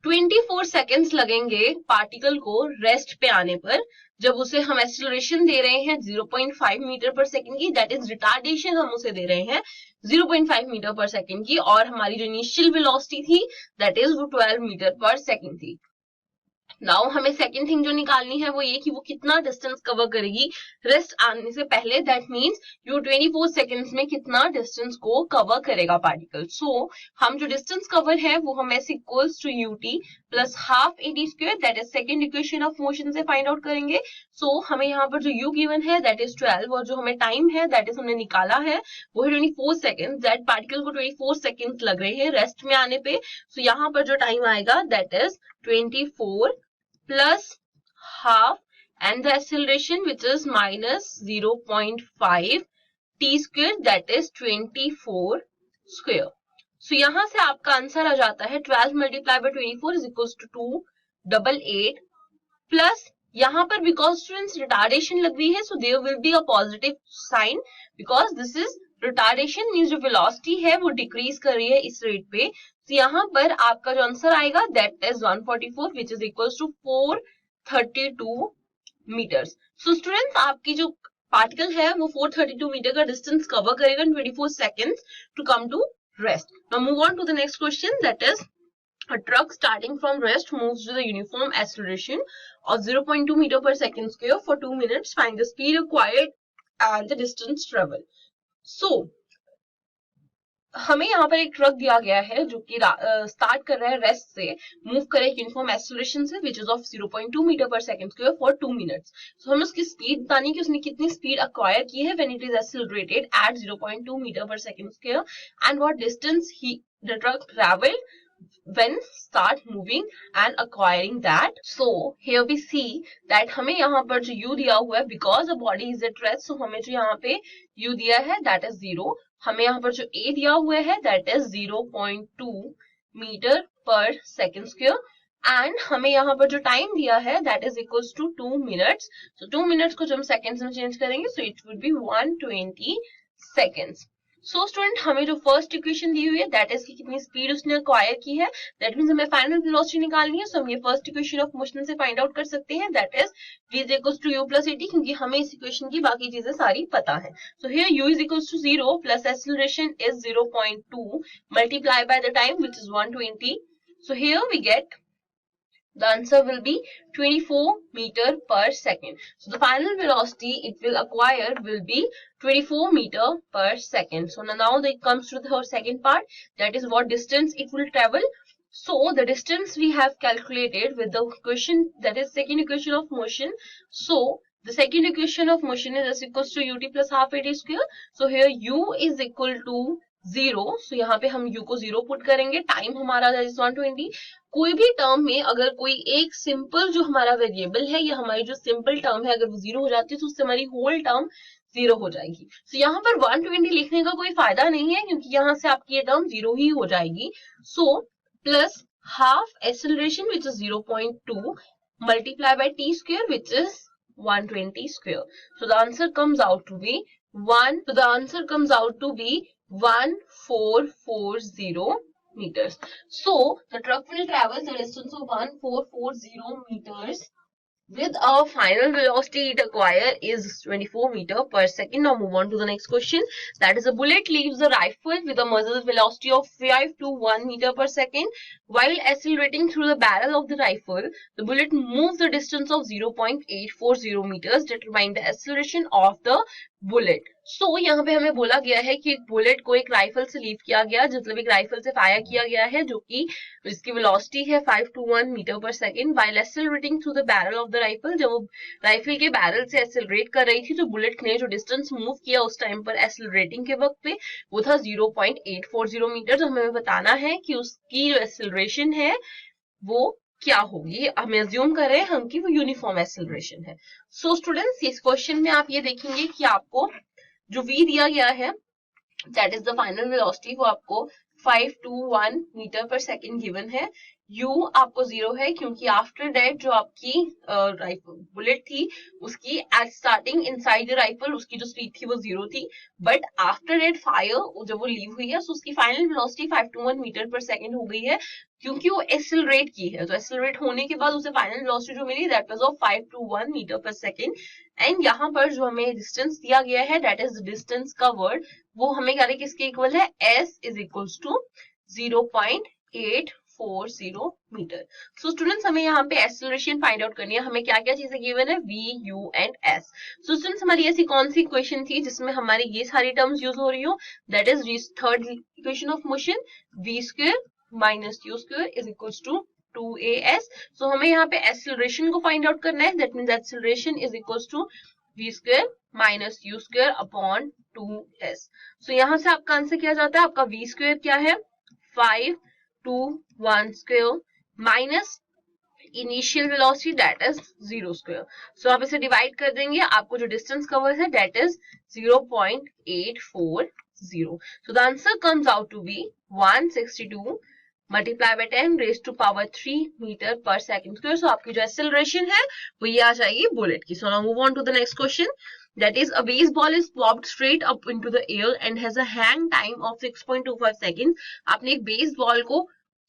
24 seconds लगेंगे पार्टिकल को रेस्ट पे आने पर जब उसे हम एक्सेलरेशन दे रहे हैं 0.5 मीटर पर सेकेंड की. दैट इज रिटार्डेशन हम उसे दे रहे हैं 0.5 मीटर पर सेकेंड की और हमारी जो इनिशियल वेलोसिटी थी दैट इज वो 12 मीटर पर सेकेंड थी. नाउ हमें सेकंड थिंग जो निकालनी है वो ये कि वो कितना डिस्टेंस कवर करेगी रेस्ट आने से पहले. दैट मींस यो 24 सेकंड्स में कितना डिस्टेंस को कवर करेगा पार्टिकल. सो हम जो डिस्टेंस कवर है वो हम s equals to ut plus half at square that is second equation of motion से फाइंड आउट करेंगे. सो हमें यहाँ पर जो u गिवन है दैट इज 12 और जो हमें टाइम है दैट इज हमने निकाला है वो है 24 सेकंड. दैट पार्टिकल को 24 सेकंड लग रहे हैं रेस्ट में आने पे. सो यहाँ पर जो टाइम आएगा that is 24 plus half and the acceleration which is -0.5 t square that is 24 square. So यहाँ से आपका आंसर आ जाता है 12 multiplied by 24 is equals to 288 plus यहाँ पर because students retardation लग रही है so there will be a positive sign because this is retardation means जो velocity है वो decrease कर रही है इस रेट पे. तो यहाँ पर आपका जो आंसर आएगा that is 144 which is equals to 432 metres. So students आपकी जो पार्टिकल है वो 432 मीटर का डिस्टेंस कवर करेगा in 24 seconds to come to rest. Now move on to the next question that is a truck starting from rest moves with a uniform acceleration of 0.2 meter per second square for 2 minutes. Find the speed required and the distance traveled. So हमें यहाँ पर एक truck दिया गया है जो कि start कर रहा है रेस्ट से मूव करे यूनिफॉर्म एक्सेलरेशन से which is of 0.2 metre per second square for 2 minutes. सो हमें उसकी स्पीड बतानी है कि उसने कितनी स्पीड अक्वायर की है when it is accelerated at 0.2 metre per second square and what distance the truck travelled when start moving and acquiring that. So here we see that हमें यहाँ पर जो u दिया हुआ है because the body is at rest so हमें जो यहाँ पे u दिया है that is 0. हमें यहाँ पर जो a दिया हुआ है that is 0.2 metre per second square and हमें यहाँ पर जो टाइम दिया है that is equals to 2 minutes. So 2 minutes को जब हम सेकंड्स में चेंज करेंगे so it would be 120 seconds. So student हमें जो फर्स्ट इक्वेशन दी हुई है दैट इज की कितनी स्पीड उसने अक्वायर की है दैट मींस हमें फाइनल वेलोसिटी निकालनी है. सो हम ये फर्स्ट इक्वेशन ऑफ मोशन से फाइंड आउट कर सकते हैं that is v is equals to u plus at क्योंकि हमें इस इक्वेशन की बाकी चीजें सारी पता है. So here u is equals to 0 plus acceleration is 0.2 multiply by the time which is 120. So here we get The answer will be 24 meter per second. So the final velocity it will acquire will be 24 meter per second. So now it comes to the second part, that is what distance it will travel. So the distance we have calculated with the equation, that is second equation of motion. So the second equation of motion is equals to ut plus half at square. So here u is equal to 0. So यहाँ पे हम u को 0 put करेंगे. Time हमारा is 120. कोई भी term में अगर कोई एक सिंपल जो हमारा वेरिएबल है या हमारी जो सिंपल टर्म है अगर वो 0 हो जाती है तो उससे हमारी होल टर्म 0 हो जाएगी. So यहाँ पर 120 लिखने का कोई फायदा नहीं है क्योंकि यहाँ से आपकी ये टर्म 0 ही हो जाएगी. So plus half acceleration which is 0.2 multiply by t square which is 120 square. So the answer comes out to be 1440 meters. So the truck will travel the distance of 1440 meters with a final velocity it acquire is 24 meter per second. Now move on to the next question. That is, a bullet leaves the rifle with a muzzle velocity of 5 to 1 meter per second. While accelerating through the barrel of the rifle, the bullet moves the distance of 0.840 meters. Determine the acceleration of the bullet. So यहाँ पे हमें बोला गया है कि एक bullet को एक राइफल से लीव किया गया, मतलब एक राइफल से फायर किया गया है जो कि इसकी वेलोसिटी है 5 to 1 metre per second. While accelerating through the barrel of the rifle, जब वो राइफल के बैरल से एक्सेलरेट कर रही थी तो बुलेट ने जो डिस्टेंस मूव किया उस टाइम पर एक्सेलरेटिंग के वक्त पे वो था 0.840 मीटर. तो हमें बताना है कि उसकी जो एक्सेलरेशन है वो क्या होगी. हमें अज्यूम करें हम कि वो यूनिफॉर्म एक्सेलरेशन है. सो स्टूडेंट्स इस क्वेश्चन में आप ये देखेंगे कि आपको जो v दिया गया है that is the final velocity वो आपको 5 to 1 metre per second given है. u आपको 0 है क्योंकि आफ्टर दैट जो आपकी बुलेट थी उसकी at starting inside the rifle उसकी जो स्पीड थी वो 0 थी, बट आफ्टर दैट फायर जब वो लीव हुई है तो उसकी final velocity 5 to 1 metre per second हो गई है क्योंकि वो एक्सेलरेट की है. तो एक्सेलरेट होने के बाद उसे फाइनल वेलोसिटी जो मिली that was of 5 to 1 metre per second. And यहाँ पर जो हमें डिस्टेंस दिया गया है दैट इज डिस्टेंस कवर्ड वो हमें क्या किसके इक्वल है, s is equals to 0.840 metre. So students हमें यहाँ पे एक्सेलरेशन फाइंड आउट करनी है. हमें क्या क्या चीजें गिवन है, v, u and s. So students हमारी ऐसी कौन सी इक्वेशन थी जिसमें हमारी ये सारी टर्म्स यूज हो रही हो, that is third equation of motion, v square minus u square is equals to 2as. So हमें यहाँ पे एक्सेलरेशन को फाइंड आउट करना है, that means acceleration is equals to v square minus u square upon 2s. So यहाँ से आपका answer क्या जाता है, आपका v स्क्वायर क्या है 5 to 1 square minus initial velocity that is 0 square. So आप इसे डिवाइड कर देंगे, आपको जो डिस्टेंस कवर है that is 0.840. So the answer comes out to be 162 multiply by 10 raise to power 3 metre per second square. So आपकी जो acceleration है वो ये आ जाएगी बुलेट की. So now move on to the next question. That is, a baseball is popped straight up into the air and has a hang time of 6.25 seconds. आपने एक baseball को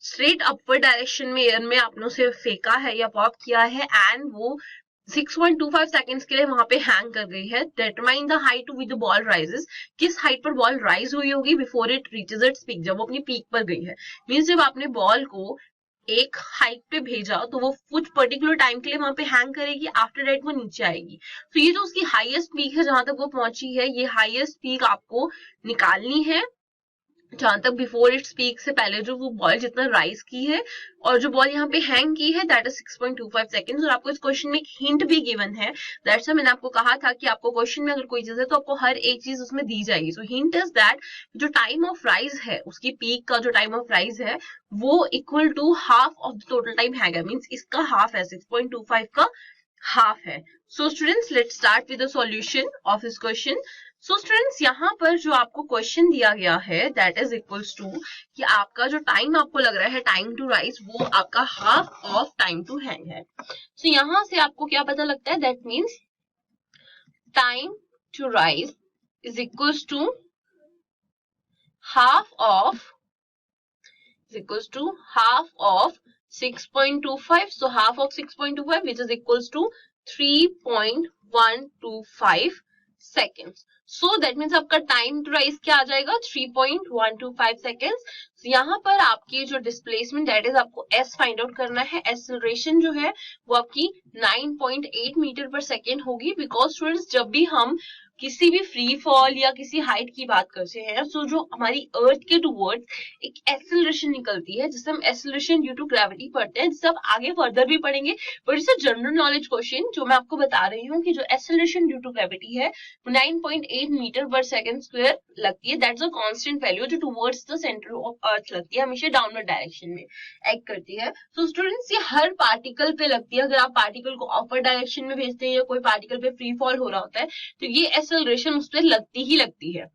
स्ट्रेट अपवर्ड डायरेक्शन में air में आपने उसे फेंका है या पॉप किया है एंड वो 6.25 सेकंड्स के लिए वहां पे हैंग कर गई है. Determine the height with the ball rises. किस हाइट पर बॉल राइज हुई होगी before it reaches its peak, जब वो अपनी पीक पर गई है. मींस जब आपने बॉल को एक हाइट पे भेजा तो वो कुछ पर्टिकुलर टाइम के लिए वहां पे हैंग करेगी, आफ्टर दैट वो नीचे आएगी. तो ये जो उसकी हाईएस्ट पीक है जहां तक वो पहुंची है, ये हाईएस्ट पीक आपको निकालनी है जहां तक बिफोर इट्स पीक से पहले जो वो बॉल जितना राइज की है और जो बॉल यहाँ पे हैंग की है दैट इज 6.25 सेकंड्स. और आपको इस क्वेश्चन में एक हिंट भी गिवन है, दैट्स मैंने आपको कहा था कि आपको क्वेश्चन में अगर कोई चीज है तो आपको हर एक चीज उसमें दी जाएगी. सो हिंट इज दैट जो टाइम ऑफ राइज है उसकी पीक का जो टाइम ऑफ राइज है वो equal to half of the total time hang है, मीन्स इसका हाफ है, 6.25 का हाफ है. So students let's start with the solution of this question. So students यहाँ पर जो आपको क्वेश्चन दिया गया है दैट इज इक्वल्स टू कि आपका जो टाइम आपको लग रहा है टाइम टू राइज वो आपका half of time to hang है. सो यहाँ से आपको क्या पता लगता है, that means time to rise is equals to half of 6.25. So half of 6.25 which is equals to 3.125 seconds. So that means आपका टाइम टू राइज क्या आ जाएगा 3.125 seconds. यहाँ पर आपकी जो डिस्प्लेसमेंट दैट इज आपको एस फाइंड आउट करना है। एक्सेलरेशन जो है वो आपकी 9.8 मीटर पर सेकेंड होगी, बिकॉज स्टूडेंट्स जब भी हम किसी भी फ्री फॉल या किसी हाइट की बात करते हैं तो जो हमारी अर्थ के टूवर्ड्स एक एक्सेलरेशन निकलती है, जिसे हम एक्सेलरेशन ड्यू टू ग्रेविटी पढ़ते हैं, जिसे आप आगे फर्दर भी पढ़ेंगे, but it's a general knowledge question जो मैं आपको बता रही हूँ कि जो एक्सेलरेशन ड्यू टू ग्रेविटी है 9.8 मीटर पर सेकेंड स्क्वायर लगती है। दैट्स अ कांस्टेंट वैल्यू जो towards the centre of earth लगती है, हमेशा डाउनवर्ड डायरेक्शन में एक्ट करती है। सो स्टूडेंट्स ये हर पार्टिकल पे लगती है। अगर आप पार्टिकल को अपर डायरेक्शन में भेजते हैं या कोई पार्टिकल पे फ्री फॉल हो रहा होता है तो ये एक्सेलरेशन उस पर लगती ही लगती है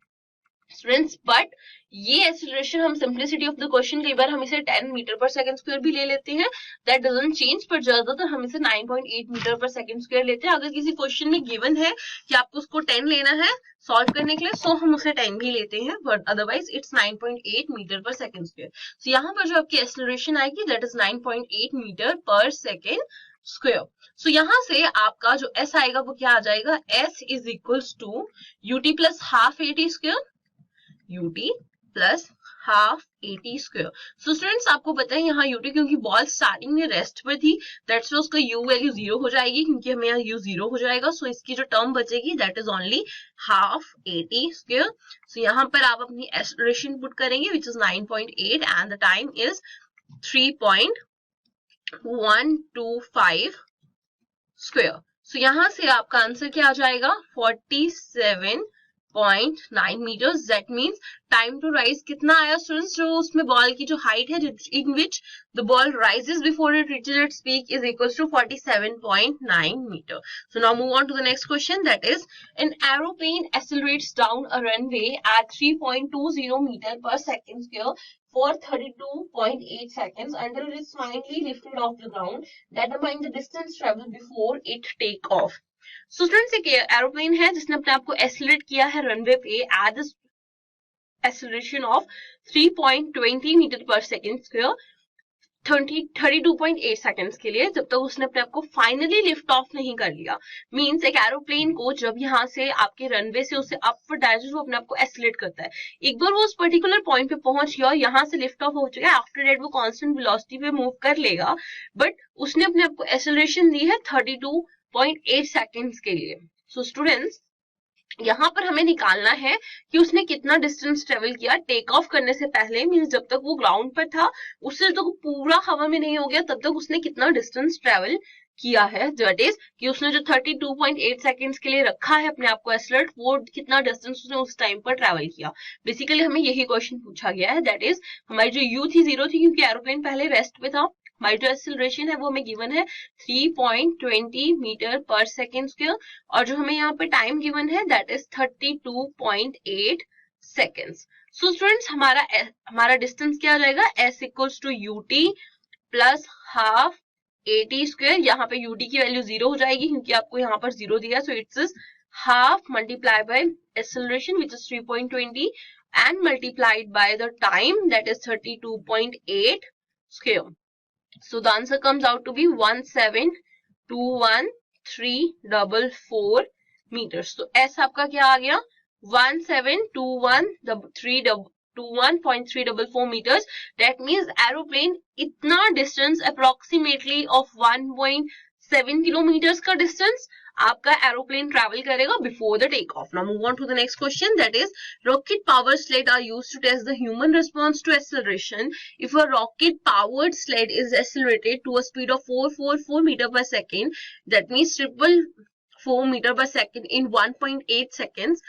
स्टूडेंट्स। बट ये एक्सेलरेशन हम सिंप्लिसिटी ऑफ द क्वेश्चन कई बार हम इसे 10 मीटर पर सेकंड स्क्वायर भी ले लेते हैं, दैट डजंट चेंज, पर ज्यादातर हम इसे 9.8 मीटर पर सेकंड स्क्वायर लेते हैं। अगर किसी क्वेश्चन में गिवन है कि आपको उसको 10 लेना है सॉल्व करने के लिए, सो हम उसे 10 भी लेते हैं, but otherwise it's 9.8 metre per second square. So यहाँ पर जो आपकी एक्सेलरेशन आएगी that is 9.8 metre per second square. So यहाँ से आपका जो एस आएगा वो क्या आ जाएगा, s is equals to UT plus half eighty square, ut plus half eighty square. So students आपको पता है यहाँ यूटी क्योंकि बॉल स्टार्टिंग में रेस्ट पर थी, दैट्स वाई उसका यू वैल्यू 0 हो जाएगी, क्योंकि हमें यहाँ यू 0 हो जाएगा। सो इसकी जो टर्म बचेगी that is only half eighty square. So यहाँ पर आप अपनी एक्सेलरेशन पुट करेंगे which is 9.8 and the time is 3.125 square. So यहाँ से आपका आंसर क्या आ जाएगा 47.9 metres. That means time to rise कितना आया स्टूडेंट्स, जो उसमें बॉल की जो हाइट है in which the ball rises before it reaches its peak is equals to 47.9 metre. So now move on to the next question, that is an aeroplane accelerates down a runway at 3.20 metre per second square for 32.8 seconds until it is finally lifted off the ground. Determine the distance traveled before it take off. So students एक aeroplane है जिसने अपने आप को accelerate किया है runway पे at the acceleration of 3.20 metre per second square 32.8 seconds के लिए, जब तक उसने अपने आप को फाइनली लिफ्ट ऑफ नहीं कर लिया। मींस एक एरोप्लेन को जब यहाँ से आपके रनवे से उसे अपवर्ड डायरेक्शन वो अपने आप को एक्सेलरेट करता है, एक बार वो उस पर्टिकुलर पॉइंट पे पहुंच गया और यहाँ से लिफ्ट ऑफ हो चुका है, आफ्टर दैट वो कांस्टेंट वेलोसिटी पे मूव कर लेगा, बट उसने अपने आप को एक्सेलरेशन दी है 32.8 सेकेंड्स के लिए। सो स्टूडेंट्स यहाँ पर हमें निकालना है कि उसने कितना डिस्टेंस ट्रेवल किया टेक ऑफ करने से पहले, मींस जब तक वो ग्राउंड पर था उससे जब तक पूरा हवा में नहीं हो गया तब तक उसने कितना डिस्टेंस ट्रेवल किया है, दैट इज कि उसने जो 32.8 सेकंड्स के लिए रखा है अपने आप को एक्सेलरेट, वो कितना डिस्टेंस उसने उस टाइम पर ट्रेवल किया। बेसिकली हमें यही क्वेश्चन पूछा गया है, दैट इज हमारी जो यू थी 0 थी क्योंकि एरोप्लेन पहले रेस्ट पे था, हमारी जो एक्सेलरेशन है वो हमें गिवन है 3.20 मीटर पर सेकेंड स्क्वायर, और जो हमें यहाँ पे टाइम गिवन है that is 32.8 seconds. So students हमारा डिस्टेंस क्या आ जाएगा, s equals to UT plus half eighty square. यहाँ पे यूटी की वैल्यू 0 हो जाएगी क्योंकि आपको यहाँ पर 0 दिया, so it's half multiply by acceleration which is 3.20 and multiplied by the time that is 32.8 square. So the answer comes out to be 1721,344 meters. So S आपका क्या आ गया 1721,344 meters. That means aeroplane इतना distance approximately of 1.7 kilometers का distance आपका aeroplane travel करेगा before the take off. Now move on to the next question, that is rocket power sled are used to test the human response to acceleration. If a rocket powered sled is accelerated to a speed of 444 metre per second, that means 444 metre per second in 1.8 seconds,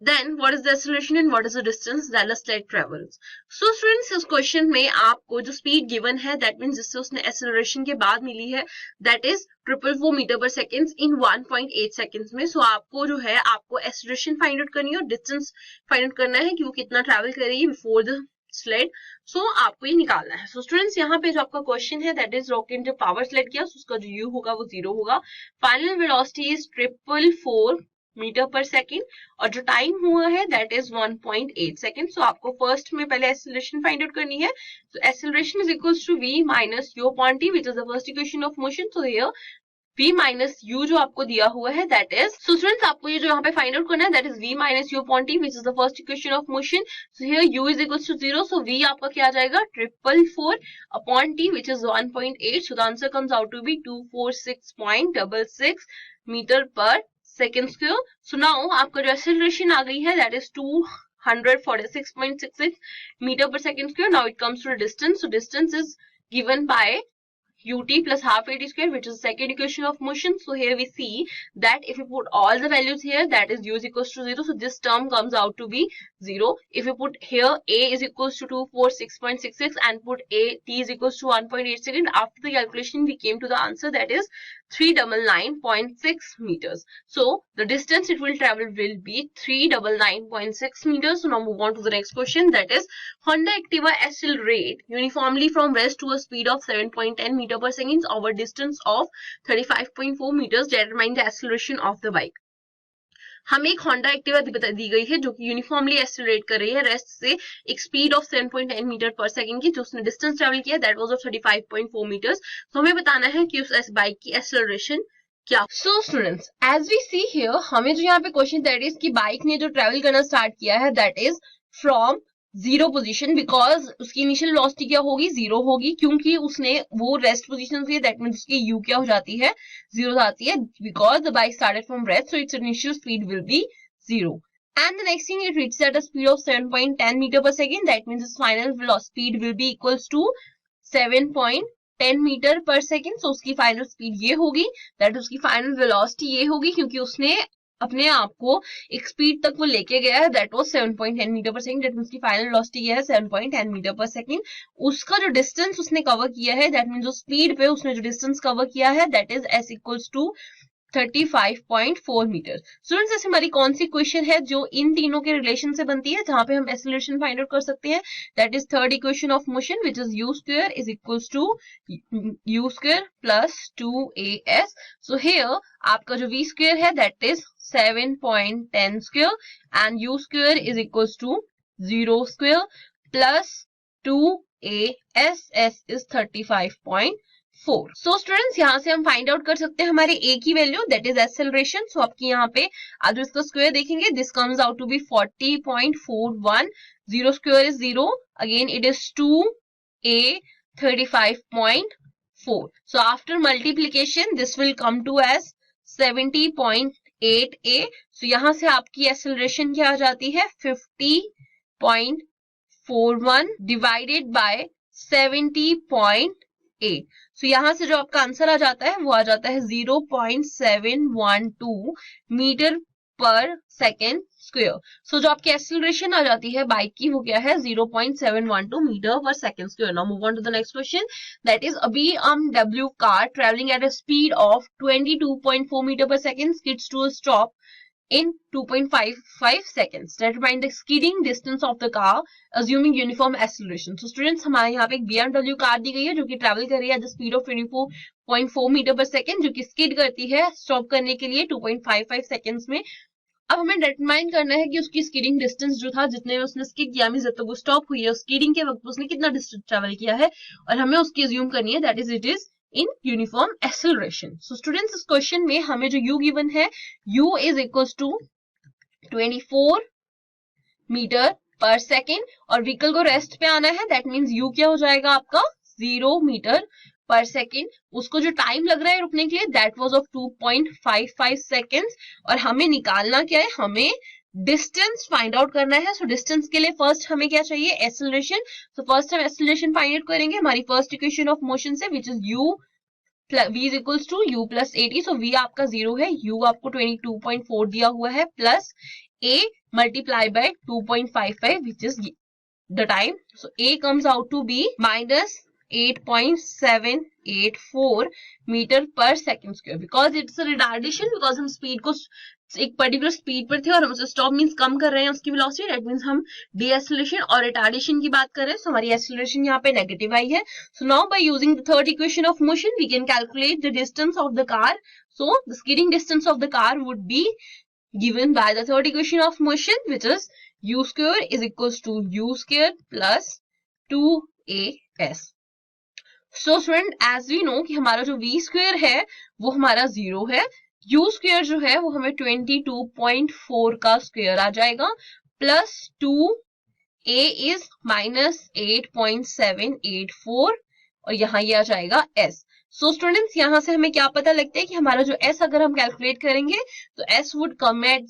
then what is the acceleration and what is the distance that the sled travels. So students इस question में आपको जो speed given है that means जिससे उसने acceleration के बाद मिली है that is 444 metre per second in 1.8 seconds में. सो आपको जो है आपको एक्सेलरेशन फाइंड आउट करनी है और डिस्टेंस फाइंड आउट करना है कि वो कितना ट्रैवल करेगी बिफोर द स्लेड. सो आपको ये निकालना है. सो स्टूडेंट्स यहाँ पे जो आपका क्वेश्चन है दैट इज रॉकेट जो पावर स्लेड किया उसका जो यू होगा वो 0 होगा. Final velocity is 444 metre per second और जो टाइम हुआ है दैट इज 1.8 सेकेंड. सो आपको फर्स्ट में पहले एक्सेलरेशन फाइंड आउट करनी है. So acceleration is equals to v minus u upon t which is the first equation of motion. So here v minus u जो आपको दिया हुआ है दैट इज, सो स्टूडेंट्स आपको ये जो यहाँ पे फाइंड आउट करना है that is v minus u upon t which is the first equation of motion. So here u is equal to 0, so v आपका क्या आ जाएगा 444 upon t which is 1.8. So the answer comes out to be 246.66 metre per second square. So now आपका जो acceleration आ गई है that is 246.66 meter per second square. Now it comes to the distance. So distance is given by ut plus half at square, which is the second equation of motion. So here we see that if you put all the values here, that is u is equals to 0. So this term comes out to be 0. If you put here a is equals to 246.66 and put a t is equals to 1.8 second, after the calculation we came to the answer that is 399.6 meters. So the distance it will travel will be 399.6 meters. So now move on to the next question, that is Honda Activa accelerate uniformly from rest to a speed of 7.10 meter per second over distance of 35.4 meters. Determine the acceleration of the bike. हमें एक Honda Activa दी गई है जो कि uniformly accelerate कर रही है rest से एक speed of 7.10 metre per second की, जो उसने डिस्टेंस ट्रेवल किया दैट वाज ऑफ 35.4 मीटर्स. तो हमें बताना है कि उस बाइक की एक्सेलरेशन क्या. So students as we see here, हमें जो यहाँ पे क्वेश्चन दैट इज कि बाइक ने जो ट्रेवल करना स्टार्ट किया है that is from zero position, because उसकी इनिशियल वेलोसिटी क्या होगी 0 होगी, क्योंकि उसने वो रेस्ट पोजीशन से दैट मींस उसकी u क्या हो जाती है 0 आती है, because the bike started from rest so its initial speed will be 0. And the next thing, it reaches at a speed of 7.10 meter per second. That means its final speed will be equals to 7.10 meter per second. So उसकी final speed ये होगी, that उसकी final velocity ये होगी, क्योंकि उसने अपने आप को एक स्पीड तक वो लेके गया है that was 7.10 metre per second. That means की फाइनल वेलोसिटी है 7.10 मीटर पर सेकंड. उसका जो डिस्टेंस उसने कवर किया है दैट मींस जो स्पीड पे उसने जो डिस्टेंस कवर किया है that is s equals to 35.4 metre. Students ऐसे हमारी कौन सी क्वेश्चन है जो इन तीनों के रिलेशन से बनती है, जहां पे हम एक्सेलरेशन फाइंड आउट कर सकते हैं. That is third equation of motion which is u square is equals to u square plus 2as. So here आपका जो v स्क्वायर है that is 7.10 square and u square is equals to 0 square plus 2as. s is 35.4. So students यहाँ से हम find out कर सकते हैं हमारे a की value that is acceleration. So आपकी यहाँ पे आज इसका स्क्वायर देखेंगे this comes out to be 40.41. 0 square is 0, again it is 2a 35.4. So after multiplication this will come to as 70.8a. सो यहां से आपकी एक्सेलरेशन क्या आ जाती है 50.41 डिवाइडेड बाय 70.8. सो यहां से जो आपका आंसर आ जाता है वो आ जाता है 0.712 metre per second square. So जो आपकी एक्सेलरेशन आ जाती है बाइक की वो क्या है 0.712 metre per second square. Now move on to the next question that is a BMW car traveling at a speed of 22.4 meter per second skids to a stop in 2.55 seconds. Determine the skidding distance of the car assuming uniform acceleration. So students हमारे यहाँ पे एक BMW car दी गई है जो कि travel कर रही है at the speed of 24.4 meter per second, जो कि स्किड करती है स्टॉप करने के लिए 2.55 seconds में. अब हमें डिटरमाइन करना है कि उसकी स्कीडिंग डिस्टेंस जो था जितने में उसने स्किड किया मींस जब तक वो स्टॉप हुई है स्कीडिंग के वक्त उसने कितना डिस्टेंस ट्रैवल किया है, और हमें उसकी अज्यूम करनी है that is it is in uniform acceleration. So students इस क्वेश्चन में हमें जो u गिवन है u is equals to 24 metre per second और व्हीकल को रेस्ट पे आना है दैट मीन्स u क्या हो जाएगा आपका 0 मीटर पर सेकेंड. उसको जो टाइम लग रहा है रुकने के लिए दैट वाज ऑफ 2.55 सेकेंड्स. और हमें निकालना क्या है, हमें डिस्टेंस फाइंड आउट करना है. सो डिस्टेंस के लिए फर्स्ट हमें क्या चाहिए एक्सेलरेशन. सो फर्स्ट हम एक्सेलरेशन फाइंड आउट करेंगे हमारी फर्स्ट इक्वेशन ऑफ मोशन से which is u v is equals to u plus 80. So v आपका 0 है, u आपको 22.4 दिया हुआ है plus a multiply by 2.55 which is the time. So a comes out to be minus 8.784 metre per second square because it's a retardation, because हम speed को एक particular speed पर थे और हम उसे स्टॉप मींस कम कर रहे हैं उसकी वेलोसिटी, दैट मींस हम डीएक्सेलरेशन और रिटार्डेशन की बात कर रहे हैं. सो हमारी एक्सेलरेशन यहाँ पे नेगेटिव आई है. So now by using the third equation of motion we can calculate the distance of the car. So the skidding distance of the car would be given by the third equation of motion which is u square is equals to u square plus 2as. So student as we know कि हमारा जो v square है वो हमारा 0 है, u square जो है वो हमें 22.4 का स्क्वायर आ जाएगा, प्लस 2a इज -8.784 और यहाँ ये आ जाएगा s। सो स्टूडेंट्स यहाँ से हमें क्या पता लगता है कि हमारा जो s अगर हम कैलकुलेट करेंगे तो s would come at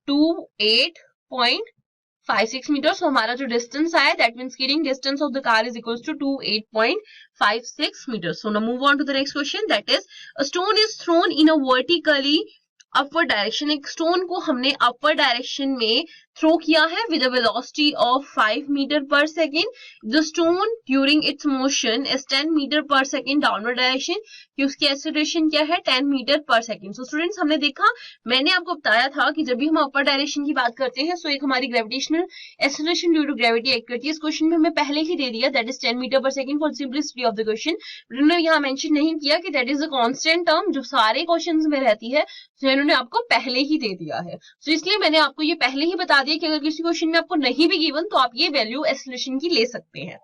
28.56 metre. So हमारा जो डिस्टेंस आया that mean skiing distance of the car is equals to 28.56 metre. So now move on to the next question, that is a stone is thrown in a vertically upward direction. एक stone को हमने upward direction में throw किया है with a velocity of 5 metre per second. The stone during its motion is 10 metre per second downward direction, कि उसकी acceleration क्या है 10 metre per second. So students हमने देखा, मैंने आपको बताया था कि जब भी हम अपर डायरेक्शन की बात करते हैं सो एक हमारी gravitational acceleration due to gravity act करती है। इस क्वेश्चन में हमें पहले ही दे दिया that is 10 metre per second for simplicity of the question, but उन्होंने यहाँ मेंशन नहीं किया कि that is a constant term जो सारे क्वेश्चंस में रहती है, तो इन्होंने आपको पहले ही दे दिया है। सो इसलिए मैंने आपको ये पहले ही बता दिया कि अगर किसी क्वेश्चन में आपको नहीं भी गिवन तो आप ये वैल्यू एक्सेलरेशन की ले सकते हैं।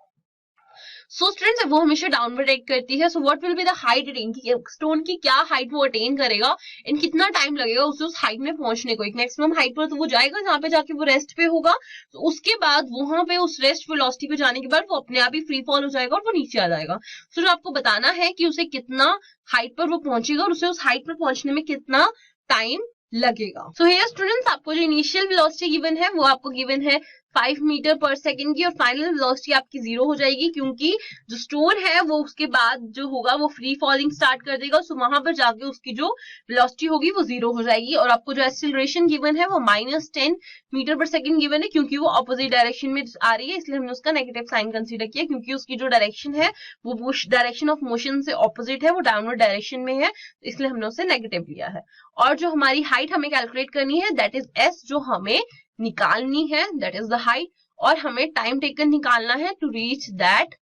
सो स्टूडेंट्स वो हमेशा डाउनवर्ड एक्ट करती है। So what will be the height attain, stone की क्या हाइट वो अटेन करेगा एंड कितना टाइम लगेगा उसे उस हाइट में पहुंचने को। एक मैक्सिमम हाइट पर तो वो जाएगा जहां पे जाके वो रेस्ट पे होगा, तो उसके बाद वहां पे उस रेस्ट वेलोसिटी पे जाने के बाद वो अपने आप ही फ्री फॉल हो जाएगा और वो नीचे आ जाएगा। सो जो आपको बताना है कि उसे कितना हाइट पर वो पहुंचेगा और उसे उस हाइट पर पहुंचने में कितना टाइम लगेगा। सो हियर स्टूडेंट्स आपको जो इनिशियल वेलोसिटी गिवन है वो आपको गिवन है 5 मीटर पर सेकेंड की, और फाइनल वेलोसिटी आपकी 0 हो जाएगी क्योंकि जो स्टोन है वो उसके बाद जो होगा वो फ्री फॉलिंग स्टार्ट कर देगा। सो वहां पर जाके उसकी जो वेलोसिटी होगी वो 0 हो जाएगी। और आपको जो एक्सेलरेशन गिवन है वो -10 मीटर पर सेकेंड गिवन है, क्योंकि वो ऑपोजिट डायरेक्शन में आ रही है इसलिए हमने उसका नेगेटिव साइन कंसीडर किया, क्योंकि उसकी जो डायरेक्शन है वो डायरेक्शन ऑफ मोशन से ऑपोजिट है, वो डाउनवर्ड डायरेक्शन में है, इसलिए हमने उसे नेगेटिव लिया है। और जो हमारी हाइट हमें कैलकुलेट करनी है दैट इज एस, जो हमें निकालनी है दैट इज द हाइट, और हमें टाइम टेकन निकालना है to reach that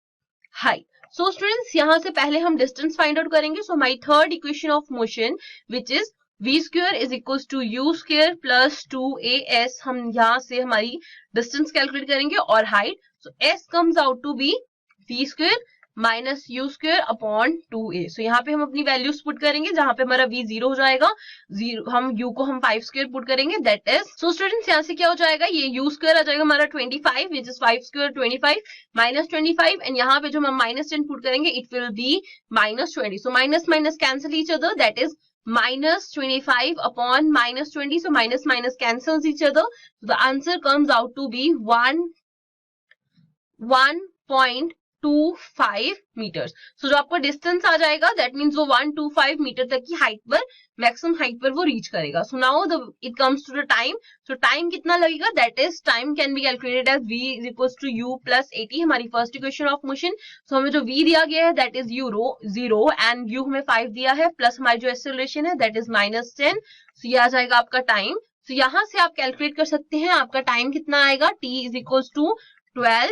height. So students यहाँ से पहले हम डिस्टेंस फाइंड आउट करेंगे। So my third equation of motion which is v square is equal to u square plus 2as, हम यहाँ से हमारी डिस्टेंस कैलकुलेट करेंगे और height. So s comes out to be v square minus u square upon 2a। So यहाँ पे हम अपनी वैल्यूज पुट करेंगे, जहां पे हमारा v 0 हो जाएगा, हम u को हम 5 स्क्वायर पुट करेंगे दैट इज। सो स्टूडेंट्स यहाँ से क्या हो जाएगा, ये u स्क्वायर आ जाएगा हमारा 25 which is 5 square 25 minus 25, and यहाँ पे जो हम -10 पुट करेंगे it will B -20। So minus minus cancel each other that is -25 upon -20, so minus minus cancels each other, so the answer comes out to be 1.25 metres. So जो आपको distance आ जाएगा that means वो 125 metre तक की height पर, maximum height पर वो reach करेगा। So now it comes to the time. So time कितना लगेगा, that is time can be calculated as v is equals to u plus 80, हमारी first equation of motion. So हमें जो v दिया गया है that is u 0 and u हमें 5 दिया है, प्लस हमारी जो एक्सेलरेशन है दैट इज -10। सो ये आ जाएगा आपका टाइम। सो यहाँ से आप कैलकुलेट कर सकते हैं आपका टाइम कितना आएगा, t is equals to 12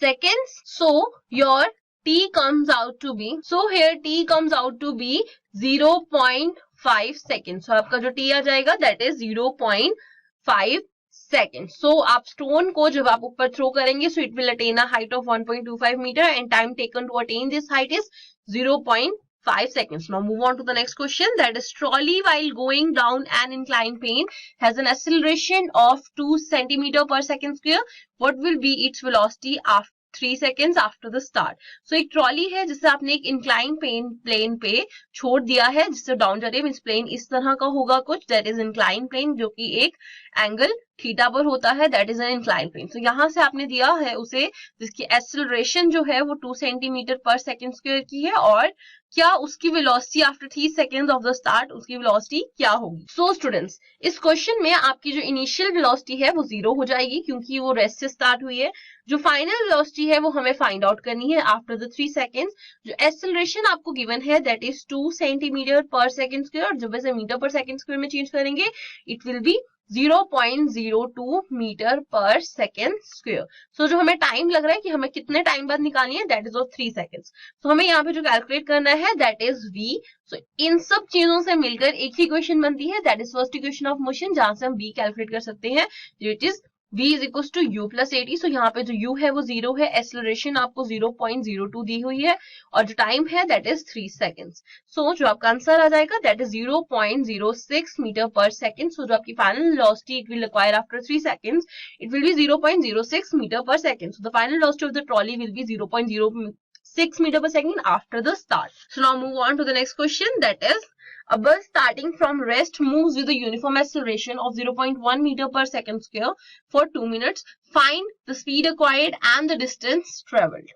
seconds. So your t comes out to be, so here t comes out to be 0.5 seconds. So आपका जो t आ जाएगा that is 0.5 seconds. So आप स्टोन को जब आप ऊपर थ्रो करेंगे so it will attain a height of 1.25 meter and time taken to attain this height is 0.5 seconds. Now move on to the next question, that is trolley while going down an inclined plane has an acceleration of 2 centimeter per second square. What will be its velocity after 3 seconds after the start? So एक trolley है जिसे आपने एक incline plane पे छोड़ दिया है, जिससे डाउन जा रही है, मींस प्लेन इस तरह का होगा कुछ, दैट इज इंक्लाइन प्लेन, जो कि एक एंगल थीटा पर होता है, that is an incline plane. तो यहाँ से आपने दिया है उसे जिसकी एक्सेलरेशन जो है वो 2 सेंटीमीटर पर सेकेंड स्क्वायर की है, और क्या उसकी velocity after 3 seconds of the start उसकी वेलोसिटी क्या होगी। सो स्टूडेंट्स इस क्वेश्चन में आपकी जो इनिशियल वेलोसिटी है वो 0 हो जाएगी क्योंकि वो रेस्ट से स्टार्ट हुई है। जो फाइनल वेलोसिटी है वो हमें फाइंड आउट करनी है आफ्टर द 3 सेकेंड्स। जो एक्सेलरेशन आपको गिवन है दैट इज 2 सेंटीमीटर पर सेकेंड स्क्वायर, और जब वैसे मीटर पर सेकेंड स्क्वायर में चेंज करेंगे it will B 0.02 metre per second square. So जो हमें टाइम लग रहा है कि हमें कितने टाइम बाद निकालनी है that is of 3 seconds. So हमें यहाँ पे जो कैलकुलेट करना है दैट इज v। सो इन सब चीजों से मिलकर एक ही इक्वेशन बनती है that is first equation of motion, जहां से हम v कैलकुलेट कर सकते हैं, it is v is equal to u plus 80। So यहाँ पे जो u है वो 0 है, एक्सेलरेशन आपको 0.02 दी हुई है और जो टाइम है दैट इज 3 सेकेंड्स। सो जो आपका आंसर आ जाएगा that is 0.06 metre per second. सो जो आपकी final velocity it will require after 3 seconds, it will be 0.06 meter per second. So the final velocity of the trolley will be 0.06 meter per second after the start. So now move on to the next question, that is a bus starting from rest moves with a uniform acceleration of 0.1 meter per second square for 2 minutes. Find the speed acquired and the distance traveled.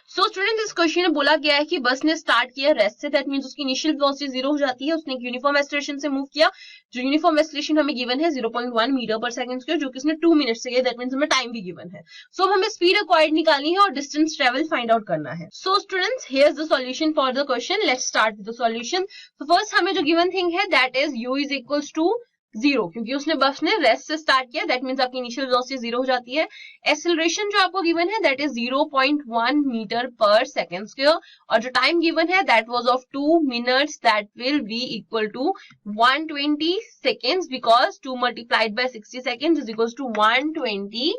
So student इस question में बोला गया है कि बस ने start किया rest से, दैट मींस उसकी इनिशियल वेलोसिटी 0 हो जाती है, उसने एक यूनिफॉर्म एक्सेलरेशन से मूव किया, जो यूनिफॉर्म एक्सेलरेशन हमें गिवन है 0.1 मीटर पर सेकंड स्क्वायर, जो कि उसने 2 मिनट से किया, दैट मींस हमें टाइम भी गिवन है। सो हमें स्पीड एक्वायर्ड निकालनी है और डिस्टेंस ट्रेवल फाइंड आउट करना है। So students here is the solution for the question, let's start with the solution. तो फर्स्ट हमें जो गिवन थिंग है that is u is equals to 0, क्योंकि उसने बस ने रेस्ट से स्टार्ट किया, दैट मींस आपकी इनिशियल वेलोसिटी 0 हो जाती है। एक्सेलरेशन जो आपको गिवन है that is 0.1 metre per second square और जो टाइम गिवन है that was of 2 minutes, that will be equal to 120 seconds because 2 multiplied by 60 seconds is equal to 120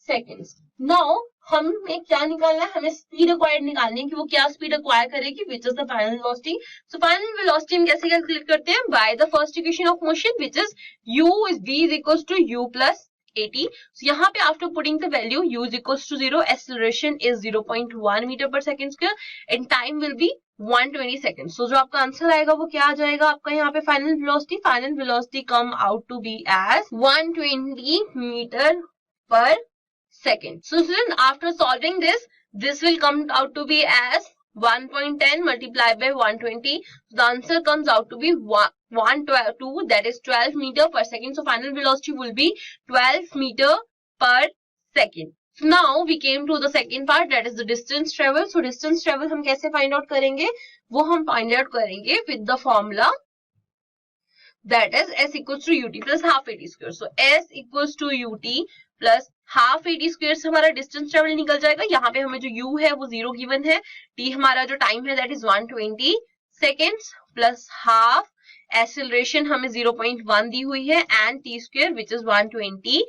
seconds. Now हमें क्या निकालना है, हमें स्पीड एक्वायर्ड निकालनी है कि वो क्या स्पीड एक्वायर करेगी, विच is the final velocity. So final velocity हम कैसे कैलकुलेट करते हैं, by the first equation of motion which is u is v is equals to u plus 80. So यहाँ पे after putting the value u is equals to 0, acceleration is 0.1 meter per second square and time will be 120 seconds. So जो आपका answer आएगा वो क्या आ जाएगा आपका यहाँ पे final velocity come out to be as 120 meter per second. So then after solving this will come out to be as 1.10 multiplied by 120. So the answer comes out to be 112, that is 12 meter per second. So final velocity will be 12 meter per second. So now we came to the second part, that is the distance travel. So distance travel हम कैसे find out करेंगे, वो हम find out करेंगे with the formula that is s equals to ut plus half at square. So s equals to ut plus half eighty square से हमारा distance travel निकल जाएगा। यहाँ पे हमें जो u है वो 0 गिवन है, t हमारा जो टाइम है that is 120 seconds plus half acceleration हमें 0.1 दी हुई है and t square which is 120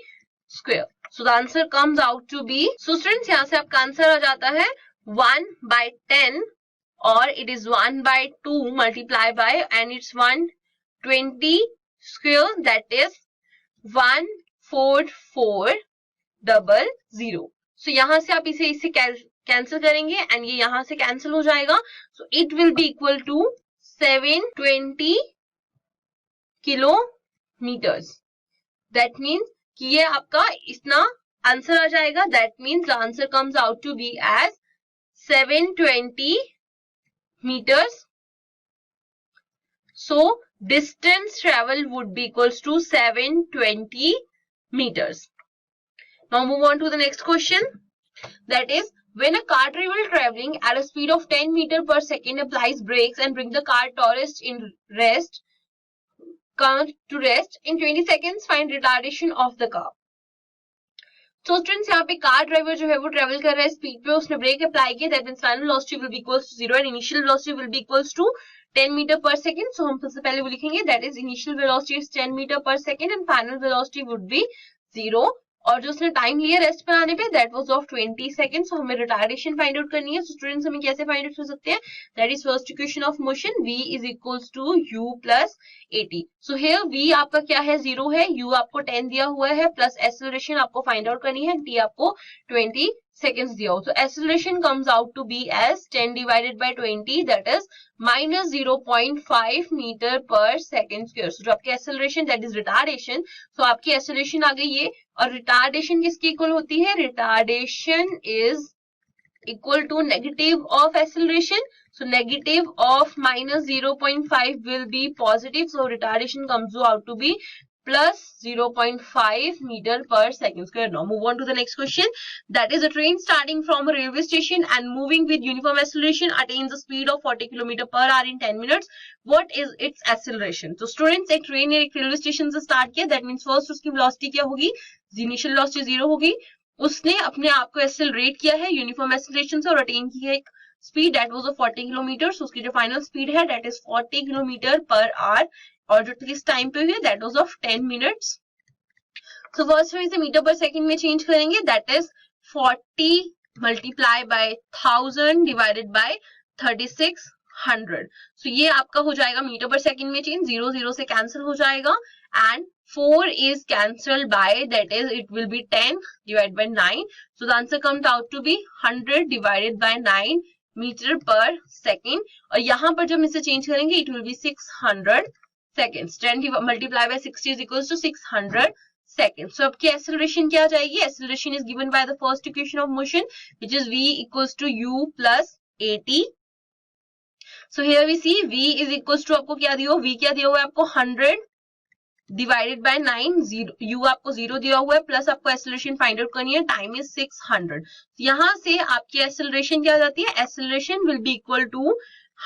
square. So the answer comes out to be, so students यहाँ से आपका आंसर आ जाता है 1/10 और it is 1/2 multiply by and it's 120 square that is 14400। So यहाँ से आप इसे कैंसिल करेंगे एंड ये यहाँ से कैंसिल हो जाएगा। So it will be equal to 720 kilometres. That means कि ये आपका इतना आंसर आ जाएगा, that means the answer comes out to be as 720 meters. So distance travel would be equals to 720 meters. Now move on to the next question, that is when a car traveling at a speed of 10 meter per second applies brakes and bring the car to rest in 20 seconds, find retardation of the car. So students यहाँ पे car driver जो है वो travel कर रहा है speed पे, उसने ब्रेक अप्लाई किया, that means final velocity will be equals to 0 and initial velocity will be equals to 10 metre per second. So हम सबसे पहले वो लिखेंगे that is initial velocity is 10 metre per second and final velocity would be 0 और जो उसने time लिया rest पर आने पे दैट वाज ऑफ 20 सेकंड। सो हमें रिटार्डेशन फाइंड आउट करनी है। सो स्टूडेंट्स हमें कैसे फाइंड आउट कर सकते हैं, that is first equation of motion v is equals to u plus 80। So here v आपका क्या है 0 है, u आपको 10 दिया हुआ है प्लस एक्सेलरेशन आपको फाइंड आउट करनी है, t आपको 20 seconds दिया हो। So acceleration comes out to be as 10 divided by 20 that is minus 0.5 meter per second square. So जो आपकी acceleration that is retardation, so आपकी acceleration आ गई ये, और retardation किसकी इक्वल होती है, retardation is equal to negative of acceleration. So negative of minus 0.5 will be positive. So retardation comes out to be plus 0.5 meter per second square. Now move on to the next question, that is a train starting from a railway station and moving with uniform acceleration attains a speed of 40 km per hour in 10 minutes. What is its acceleration? तो students एक train एक railway station से start किया, that means first उसकी velocity क्या होगी, initial velocity 0 होगी, उसने अपने आप को एक्सेलरेट किया है यूनिफॉर्म एक्सेलरेशन से और अटेन की है एक स्पीड दैट वाज 40 किलोमीटर। सो उसकी जो फाइनल स्पीड है that is 40 kilometre per our और जो किस टाइम पे हुई that was of 10 minutes. So first हम इसे मीटर पर सेकंड में चेंज करेंगे, that is 40 multiply by 1000 divided by 3600. सो ये आपका हो जाएगा मीटर पर सेकंड में चेंज, 0 0 से कैंसिल हो जाएगा and 4 is cancelled by, that is it will be 10 divided by 9. So the answer comes out to be 100 divided by 9 metre per second. और यहाँ पर जब इसे चेंज करेंगे it will B 600 seconds. 10 multiply bye 60 is equals to 600 seconds. So आपकी acceleration क्या आ जाएगी? Acceleration is given by the first equation of motion, which is v equals to u plus at. So here we see v is equals to आपको क्या दिया? v क्या दिया हुआ है आपको? 100 डिवाइडेड बाय 9, u आपको 0 दिया हुआ है, प्लस आपको एक्सेलरेशन फाइंड आउट करनी है, टाइम इज 600. यहां से आपकी एक्सेलरेशन क्या आ जाती है? Acceleration will be equal to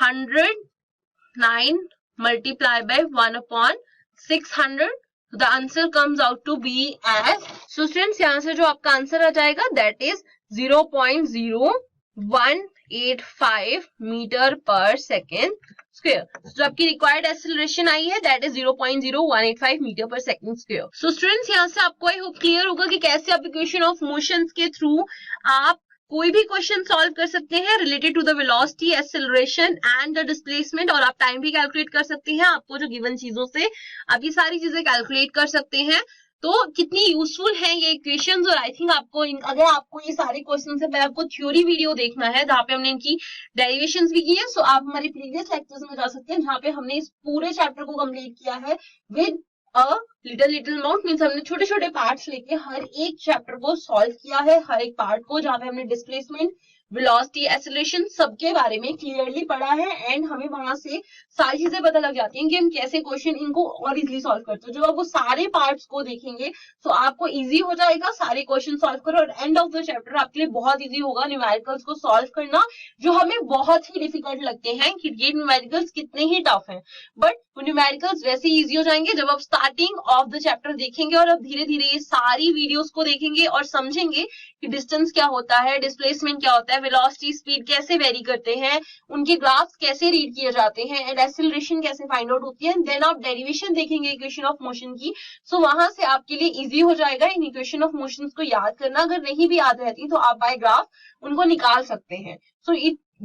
109 multiply by 1/600. The answer comes out to be as, so students यहाँ से जो आपका आंसर आ जाएगा that is 0.0185 metre per second square. जो आपकी रिक्वायर्ड एक्सेलरेशन आई है that is 0.0185 metre per second square. So students यहाँ से आपको आई होप क्लियर होगा कि कैसे आप इक्वेशन ऑफ मोशंस के थ्रू आप कोई भी क्वेश्चन सॉल्व कर सकते हैं related to the velocity, acceleration and the displacement. और आप टाइम भी कैलकुलेट कर सकते हैं, आपको जो गिवन चीजों से आप ये सारी चीजें कैलकुलेट कर सकते हैं. तो कितनी यूजफुल है ये इक्वेशंस. और आई थिंक आपको अगर आपको ये सारे क्वेश्चन से पहले आपको थ्योरी वीडियो देखना है जहाँ पे हमने इनकी डेरिवेशंस भी की है, सो आप हमारे प्रीवियस लेक्चर्स में जा सकते हैं जहाँ पे हमने इस पूरे चैप्टर को कंप्लीट किया है with a little amount. Means हमने छोटे छोटे पार्ट्स लेके हर एक चैप्टर को सॉल्व किया है, हर एक पार्ट को, जहाँ पे हमने डिस्प्लेसमेंट, वेलोसिटी, एक्सेलरेशन सबके बारे में क्लियरली पढ़ा है. एंड हमें वहां से सारी चीजें पता लग जाती हैं कि हम कैसे क्वेश्चन इनको और इजीली सॉल्व करते हैं. जब आप वो सारे पार्ट्स को देखेंगे तो आपको इजी हो जाएगा सारे क्वेश्चन सॉल्व करो, और एंड ऑफ द चैप्टर आपके लिए बहुत इजी होगा न्यूमेरिकल्स को सॉल्व करना, जो हमें बहुत ही डिफिकल्ट लगते हैं कि ये न्यूमेरिकल्स कितने ही टफ हैं. बट वो न्यूमेरिकल्स वैसे ही इजी हो जाएंगे जब आप स्टार्टिंग ऑफ द चैप्टर देखेंगे और अब धीरे धीरे ये सारी वीडियोस को देखेंगे और समझेंगे कि डिस्टेंस क्या होता है, डिस्प्लेसमेंट क्या होता है, वेलोसिटी, स्पीड कैसे वेरी करते हैं, उनके ग्राफ्स कैसे रीड किए जाते हैं, एंड एक्सेलरेशन कैसे फाइंड आउट होती है. देन आप डेरिवेशन देखेंगे इक्वेशन ऑफ मोशन की. सो वहां से आपके लिए इजी हो जाएगा इन इक्वेशन ऑफ मोशन को याद करना. अगर नहीं भी याद रहती तो आप बाय ग्राफ उनको निकाल सकते हैं. सो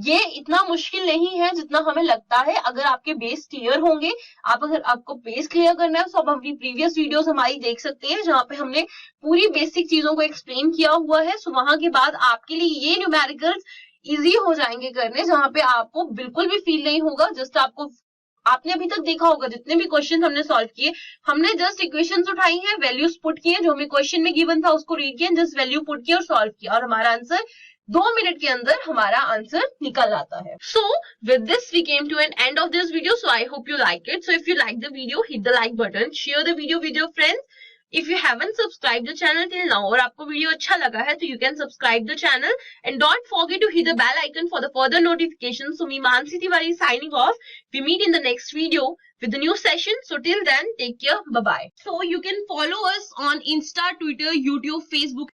ये इतना मुश्किल नहीं है जितना हमें लगता है. अगर आपके बेस क्लियर होंगे, अगर आपको बेस क्लियर करना है तो आप अपनी प्रीवियस वीडियोस हमारी देख सकते हैं जहां पे हमने पूरी बेसिक चीजों को एक्सप्लेन किया हुआ है. सो वहां के बाद आपके लिए ये न्यूमेरिकल्स इजी हो जाएंगे करने, जहां पे आपको बिल्कुल भी फील नहीं होगा. जस्ट आपने अभी तक देखा होगा जितने भी क्वेश्चन हमने सॉल्व किए, हमने जस्ट इक्वेशंस उठाई हैं, वैल्यूज पुट किए, जो हमें क्वेश्चन में गिवन था उसको रीड किया, जस्ट वैल्यू पुट किया और सॉल्व किया, और हमारा आंसर 2 मिनट के अंदर हमारा आंसर निकल आता है. So with this we came to an end of this video. So I hope you like it. So if you like the video, hit the like button, share the video with your friends. If you haven't subscribed the channel till now और आपको video अच्छा लगा है तो you can subscribe the channel and don't forget to hit the bell icon for the further notifications. So me Mansi Tiwari signing off. We meet in the next video with the new session. So till then, take care. Bye bye. So you can follow us on Insta, Twitter, YouTube, Facebook